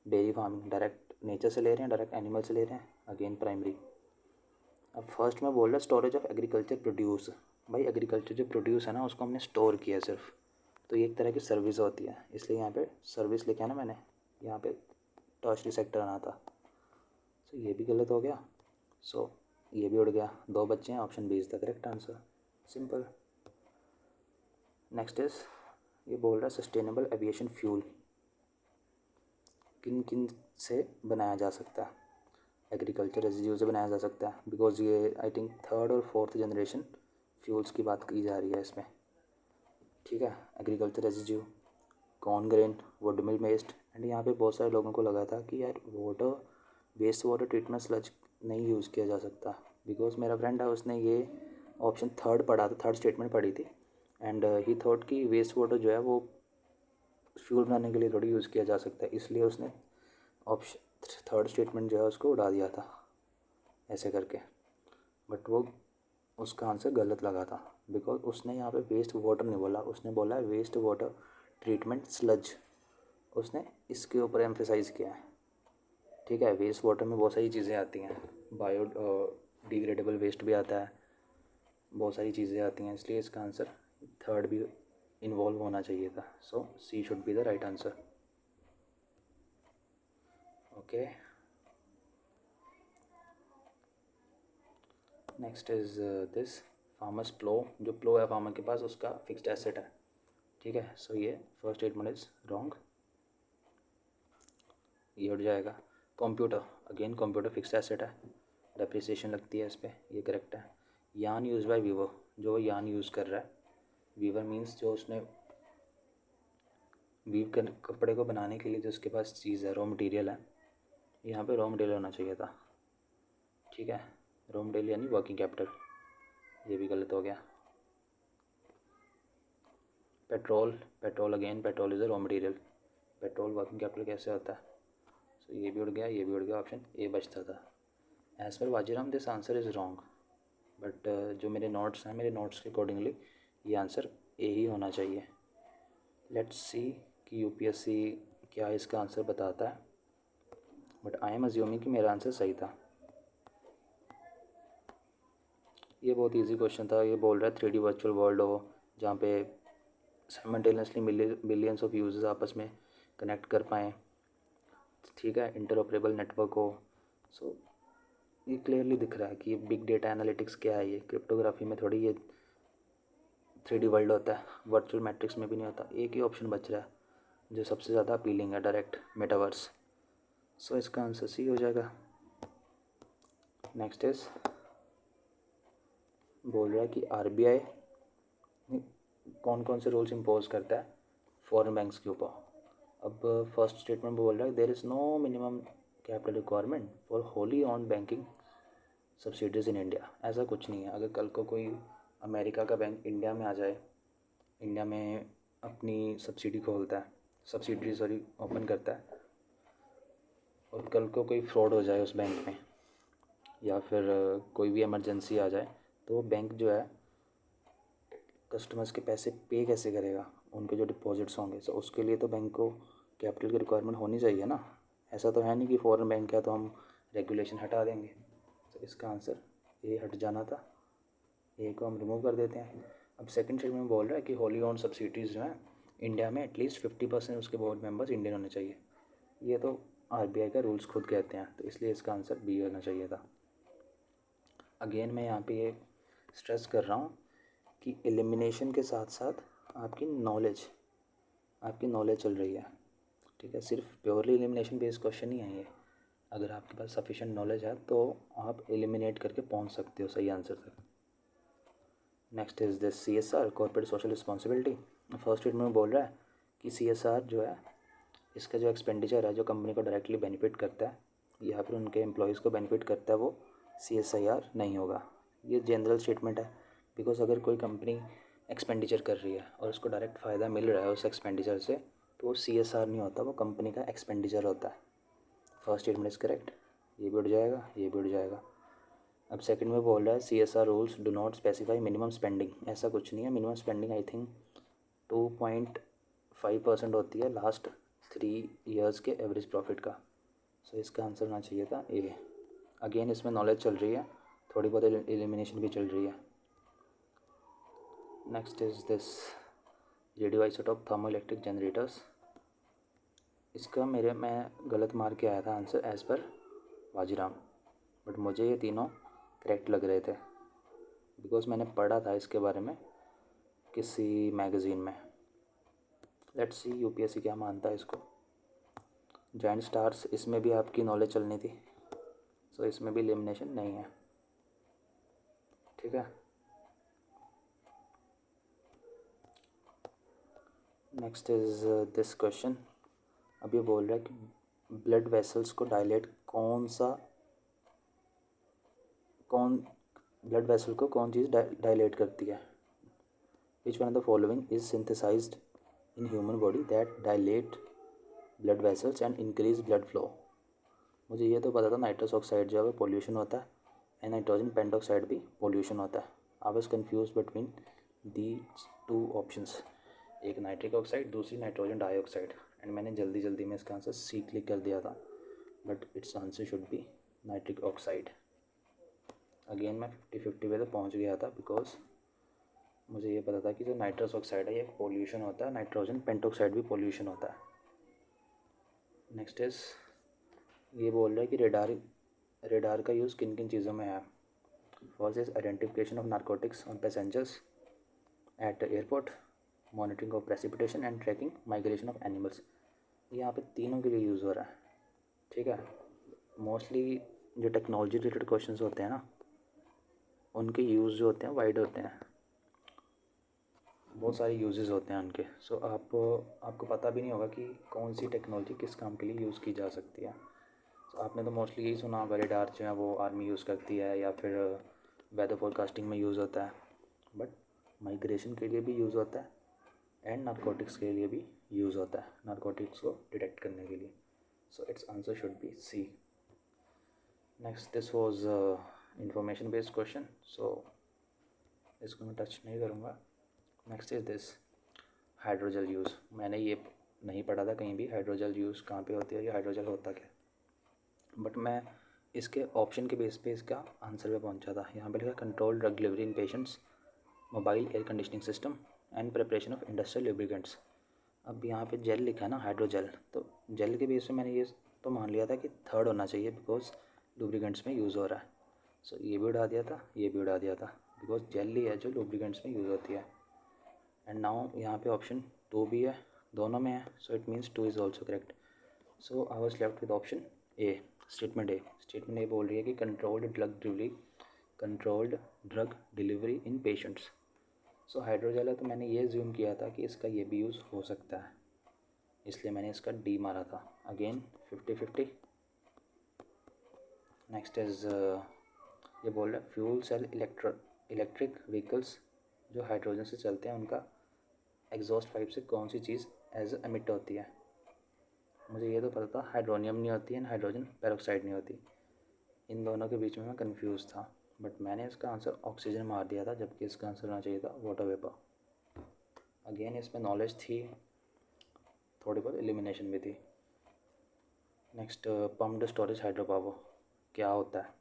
Speaker 1: डेयरी फार्मिंग डायरेक्ट नेचर से ले रहे हैं, डायरेक्ट एनिमल से ले रहे हैं, अगेन प्राइमरी। अब फर्स्ट में बोल रहा है स्टोरेज ऑफ एग्रीकल्चर प्रोड्यूस। भाई एग्रीकल्चर जो प्रोड्यूस है ना उसको हमने स्टोर किया सिर्फ, तो ये एक तरह की सर्विस होती है, इसलिए यहाँ पे सर्विस लिखा है ना मैंने, यहाँ पे टर्शरी सेक्टर आना था। सो ये भी गलत हो गया। सो ये भी उड़ गया। 2 बच्चे हैं, option B is the correct answer, simple. Next is, ये बोल रहा है सस्टेनेबल एविएशन फ्यूल किन किन से बनाया जा सकता है? एग्रीकल्चर रेजिड्यू से बनाया जा सकता है, बिकॉज ये आई थिंक 3rd और 4th जनरेशन फ्यूल्स की बात की जा रही है इसमें। ठीक है, agriculture residue, corn grain, wood mill waste. And यहाँ पे बहुत सारे लोगों को लगा था कि यार वेस्ट वाटर ट्रीटमेंट स्लज नहीं यूज़ किया जा सकता, बिकॉज मेरा फ्रेंड है उसने ये ऑप्शन 3rd पढ़ा था, 3rd स्टेटमेंट पढ़ी थी, एंड ही थॉट कि वेस्ट वाटर जो है वो फ्यूल बनाने के लिए थोड़ी यूज़ किया जा सकता है, इसलिए उसने ऑप्शन 3rd स्टेटमेंट जो है उसको उड़ा दिया था ऐसे करके। बट वो उसका आंसर गलत लगा था, बिकॉज उसने यहाँ पे वेस्ट वाटर नहीं बोला, उसने बोला है वेस्ट वाटर ट्रीटमेंट स्लज, उसने इसके ऊपर एम्फेसाइज किया है। ठीक है, वेस्ट वाटर में बहुत सारी चीज़ें आती हैं, बायो डिग्रेडेबल वेस्ट भी आता है, बहुत सारी चीज़ें आती हैं, इसलिए इसका आंसर 3rd भी इन्वॉल्व होना चाहिए था। So C should be the right answer. Okay, next is this. Farmers plough, जो प्लो है फार्मर के पास उसका फिक्स्ड एसेट है। ठीक है, सो ये फर्स्ट स्टेटमेंट इज रॉन्ग, ये उठ जाएगा। Computer, again computer fixed asset है, डेप्रिसिएशन लगती है इस पर, ये करेक्ट है। यान यूज बाय वीवर, जो यान यूज़ कर रहा है, वीवर मीन्स जो उसने वीव कर कपड़े को बनाने के लिए जो उसके पास चीज़ है, रॉ मटेरियल है, यहाँ पे रॉ मटेरियल होना चाहिए था। ठीक है, रॉ मटेरियल यानी वर्किंग कैपिटल, ये भी गलत हो गया। Petrol, petrol again petrol is a raw material, petrol working capital कैसे होता है? सो ये भी उड़ गया, ये भी उड़ गया, ऑप्शन ए बचता था। As per Vajiram this answer is wrong, but जो मेरे नोट्स हैं, मेरे नोट्स के अकॉर्डिंगली ये आंसर ए ही होना चाहिए। लेट्स सी कि यूपीएससी क्या इसका आंसर बताता है, बट आई एम अज्यूमिंग कि मेरा आंसर सही था। ये बहुत इजी क्वेश्चन था। ये बोल रहा है 3D वर्चुअल वर्ल्ड हो जहाँ पे साइमल्टेनियसली मिलियंस ऑफ यूजर्स आपस में कनेक्ट कर पाएँ। ठीक है, इंटरऑपरेबल नेटवर्क हो। सो ये क्लियरली दिख रहा है कि ये बिग डेटा एनालिटिक्स क्या है, ये क्रिप्टोग्राफी में थोड़ी ये 3D वर्ल्ड होता है, वर्चुअल मैट्रिक्स में भी नहीं होता। एक ही ऑप्शन बच रहा है जो सबसे ज़्यादा अपीलिंग है, डायरेक्ट मेटावर्स। सो इसका आंसर सी हो जाएगा। नेक्स्ट इज, बोल रहा है कि RBI कौन कौन से रूल्स इम्पोज करता है फॉरेन बैंक्स के ऊपर। अब फर्स्ट स्टेटमेंट बोल रहा है there is no minimum capital requirement for wholly own banking subsidiaries in India. ऐसा कुछ नहीं है। अगर कल को कोई अमेरिका का बैंक इंडिया में आ जाए, इंडिया में अपनी सब्सिडी खोलता है, सब्सिडी सॉरी ओपन करता है, और कल को कोई फ्रॉड हो जाए उस बैंक में, या फिर कोई भी इमरजेंसी आ जाए, तो बैंक जो है कस्टमर्स के पैसे पे कैसे करेगा, उनके जो डिपॉजिट्स होंगे। सो उसके लिए तो बैंक को कैपिटल की रिक्वायरमेंट होनी चाहिए ना। ऐसा तो है नहीं कि फॉरेन बैंक है तो हम रेगुलेशन हटा देंगे। तो इसका आंसर ए हट जाना था, ए को हम रिमूव कर देते हैं। अब सेकंड स्टेटमेंट में बोल रहा है कि होली ओन सब्सिडीज़ जो हैं इंडिया में एटलीस्ट 50% उसके बोर्ड मेंबर्स इंडियन होने चाहिए। ये तो आरबीआई का रूल्स खुद कहते हैं, तो इसलिए इसका आंसर बी होना चाहिए था। अगेन मैं यहाँ पे ये स्ट्रेस कर रहा हूँ कि एलिमिनेशन के साथ साथ आपकी नॉलेज चल रही है, ठीक है। सिर्फ प्योरली एलिमिनेशन बेस्ड क्वेश्चन ही है ये। अगर आपके पास सफिशेंट नॉलेज है तो आप एलिमिनेट करके पहुँच सकते हो सही आंसर तक। Next is this CSR, corporate social responsibility. First statement में बोल रहा है कि CSR जो है, इसका जो एक्सपेंडिचर है जो कंपनी को डायरेक्टली बेनिफिट करता है या फिर उनके एम्प्लॉयज़ को बेनिफिट करता है, वो CSIR नहीं होगा। ये जनरल स्टेटमेंट है, बिकॉज अगर कोई कंपनी एक्सपेंडिचर कर रही है और उसको डायरेक्ट फ़ायदा मिल रहा है उस एक्सपेंडिचर से, तो वो CSR नहीं होता, वो कंपनी का एक्सपेंडिचर होता है। फर्स्ट स्टेटमेंट इज़ करेक्ट, ये भी उड़ जाएगा, ये भी उड़ जाएगा। अब सेकंड में बोल रहा है CSR rules do not specify minimum spending. ऐसा कुछ नहीं है, मिनिमम स्पेंडिंग आई थिंक 2.5% होती है लास्ट 3 ईयर्स के एवरेज प्रॉफिट का। सो इसका आंसर होना चाहिए था ए। अगेन इसमें नॉलेज चल रही है, थोड़ी बहुत एलिमिनेशन भी चल रही है। Next is this radio isotope thermo electric generators. इसका मैं गलत मार के आया था answer as per Vajiram, but मुझे ये तीनों करेक्ट लग रहे थे बिकॉज मैंने पढ़ा था इसके बारे में किसी मैगज़ीन में। लेट्स सी UPSC क्या मानता है इसको। जायंट स्टार्स, इसमें भी आपकी नॉलेज चलनी थी, सो इसमें भी एलिमिनेशन नहीं है, ठीक है। Next is this question. अब ये बोल रहा है कि ब्लड वेसल्स को डायलेट ब्लड वेसल को कौन चीज़ डायलेट करती है। Which one of the following is synthesised in human body that dilate blood vessels and increase blood flow. मुझे ये तो पता था नाइट्रस ऑक्साइड जो है पोल्यूशन होता है एंड नाइट्रोजन पेंटॉक्साइड भी पोल्यूशन होता है। I was confuse between these 2 options, एक नाइट्रिक ऑक्साइड, दूसरी नाइट्रोजन डाइऑक्साइड, एंड मैंने जल्दी जल्दी में इसका आंसर सी क्लिक कर दिया था, but it's answer should B nitric oxide. Again मैं 50-50 पे तो पहुँच गया था बिकॉज मुझे ये पता था कि जो नाइट्रस ऑक्साइड है ये पोल्यूशन होता है, नाइट्रोजन पेंटॉक्साइड भी पोल्यूशन होता है। नेक्स्ट इज़ ये बोल रहा है कि रेडार का यूज़ किन किन चीज़ों में है। First is identification of narcotics on passengers at airport, monitoring of precipitation and tracking migration of animals. यहाँ पे तीनों के लिए यूज़ हो रहा है, ठीक है। मोस्टली जो टेक्नोलॉजी रिलेटेड क्वेश्चंस होते हैं ना, उनके यूज़ जो होते हैं वाइड होते हैं, बहुत सारे यूजेस होते हैं उनके। सो आपको पता भी नहीं होगा कि कौन सी टेक्नोलॉजी किस काम के लिए यूज़ की जा सकती है। तो आपने तो मोस्टली यही सुना होगा रेडार जो है वो आर्मी यूज़ करती है या फिर वेदर फोरकास्टिंग में यूज़ होता है, बट माइग्रेशन के लिए भी यूज़ होता है एंड नारकोटिक्स के लिए भी यूज़ होता है, नारकोटिक्स को डिटेक्ट करने के लिए। So it's answer should be C. Next this was information based question, so इसको मैं टच नहीं करूँगा। Next is this hydrogel use. मैंने ये नहीं पढ़ा था कहीं भी हाइड्रोजल यूज़ कहाँ पे होती है या हाइड्रोजल होता क्या, बट मैं इसके ऑप्शन के बेस पे इसका आंसर पे पहुंचा था। यहाँ पे लिखा control drug delivery in patients, mobile air conditioning system and preparation of industrial lubricants. अब यहाँ पे जेल लिखा है ना हाइड्रोजेल, तो जेल के बेस पे मैंने ये तो मान लिया था कि थर्ड होना चाहिए बिकॉज लुब्रिकेंट्स में यूज़ हो रहा है। सो ये भी उड़ा दिया था, ये भी उड़ा दिया था, बिकॉज जेल ही है जो लुब्रिकेंट्स में यूज़ होती है। एंड नाउ यहाँ पे ऑप्शन 2 भी है, दोनों में है, so it means 2 is also correct. So I was left with option A. Statement A बोल रही है कि कंट्रोल्ड ड्रग डिलीवरी इन पेशेंट्स। सो हाइड्रोजेल है तो मैंने ये ज्यूम किया था कि इसका ये भी यूज़ हो सकता है, इसलिए मैंने इसका डी मारा था। अगेन 50-50। नेक्स्ट इज़ ये बोल रहा है फ्यूल सेल इलेक्ट्रिक व्हीकल्स जो हाइड्रोजन से चलते हैं उनका एग्जॉस्ट पाइप से कौन सी चीज़ एज एमिट होती है। मुझे ये तो पता था हाइड्रोनियम नहीं होती है, हाइड्रोजन पेरोक्साइड नहीं होती, इन दोनों के बीच में मैं कंफ्यूज था, बट मैंने इसका आंसर ऑक्सीजन मार दिया था, जबकि इसका आंसर होना चाहिए था वाटर वेपर। अगेन इसमें नॉलेज थी, थोड़ी बहुत एलिमिनेशन भी थी। Next pumped storage hydro power क्या होता है,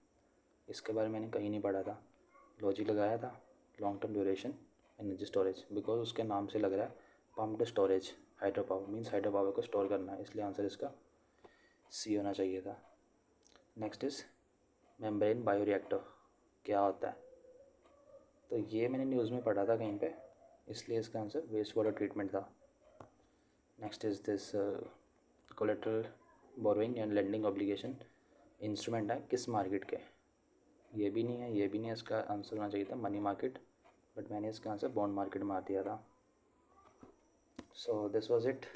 Speaker 1: इसके बारे में मैंने कहीं नहीं पढ़ा था, लॉजिक लगाया था long term duration energy storage, because उसके नाम से लग रहा है pumped storage hydro power means hydro power को स्टोर करना है, इसलिए आंसर इसका सी होना चाहिए था। नेक्स्ट इज़ मेम्ब्रेन बायोरिएक्टर, क्या होता है? तो ये मैंने न्यूज़ में पढ़ा था कहीं पे, इसलिए इसका आंसर वेस्ट वाटर ट्रीटमेंट था। Next is this collateral borrowing and lending obligation instrument है किस मार्केट के? ये भी नहीं है, ये भी नहीं है, इसका आंसर होना चाहिए था मनी मार्केट, बट मैंने इसका आंसर बॉन्ड मार्केट मार दिया था। सो this was it.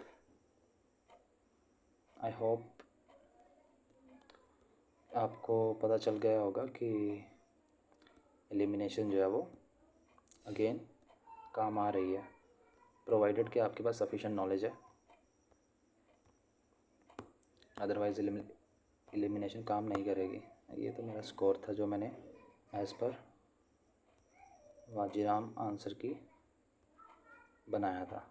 Speaker 1: I hope आपको पता चल गया होगा कि एलिमिनेशन जो है वो अगेन काम आ रही है, प्रोवाइडेड कि आपके पास सफिशेंट नॉलेज है। अदरवाइज़ एलिमिनेशन काम नहीं करेगी। ये तो मेरा स्कोर था जो मैंने एज़ पर वाजीराम आंसर की बनाया था,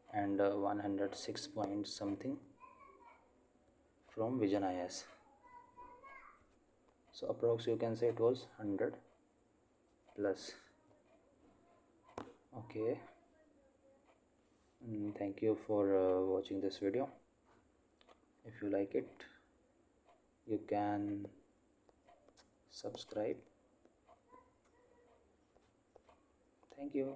Speaker 1: and 106 point something from vision IAS. So approx you can say it was 100 plus. Okay. Thank you for watching this video. If you like it, you can subscribe. Thank you.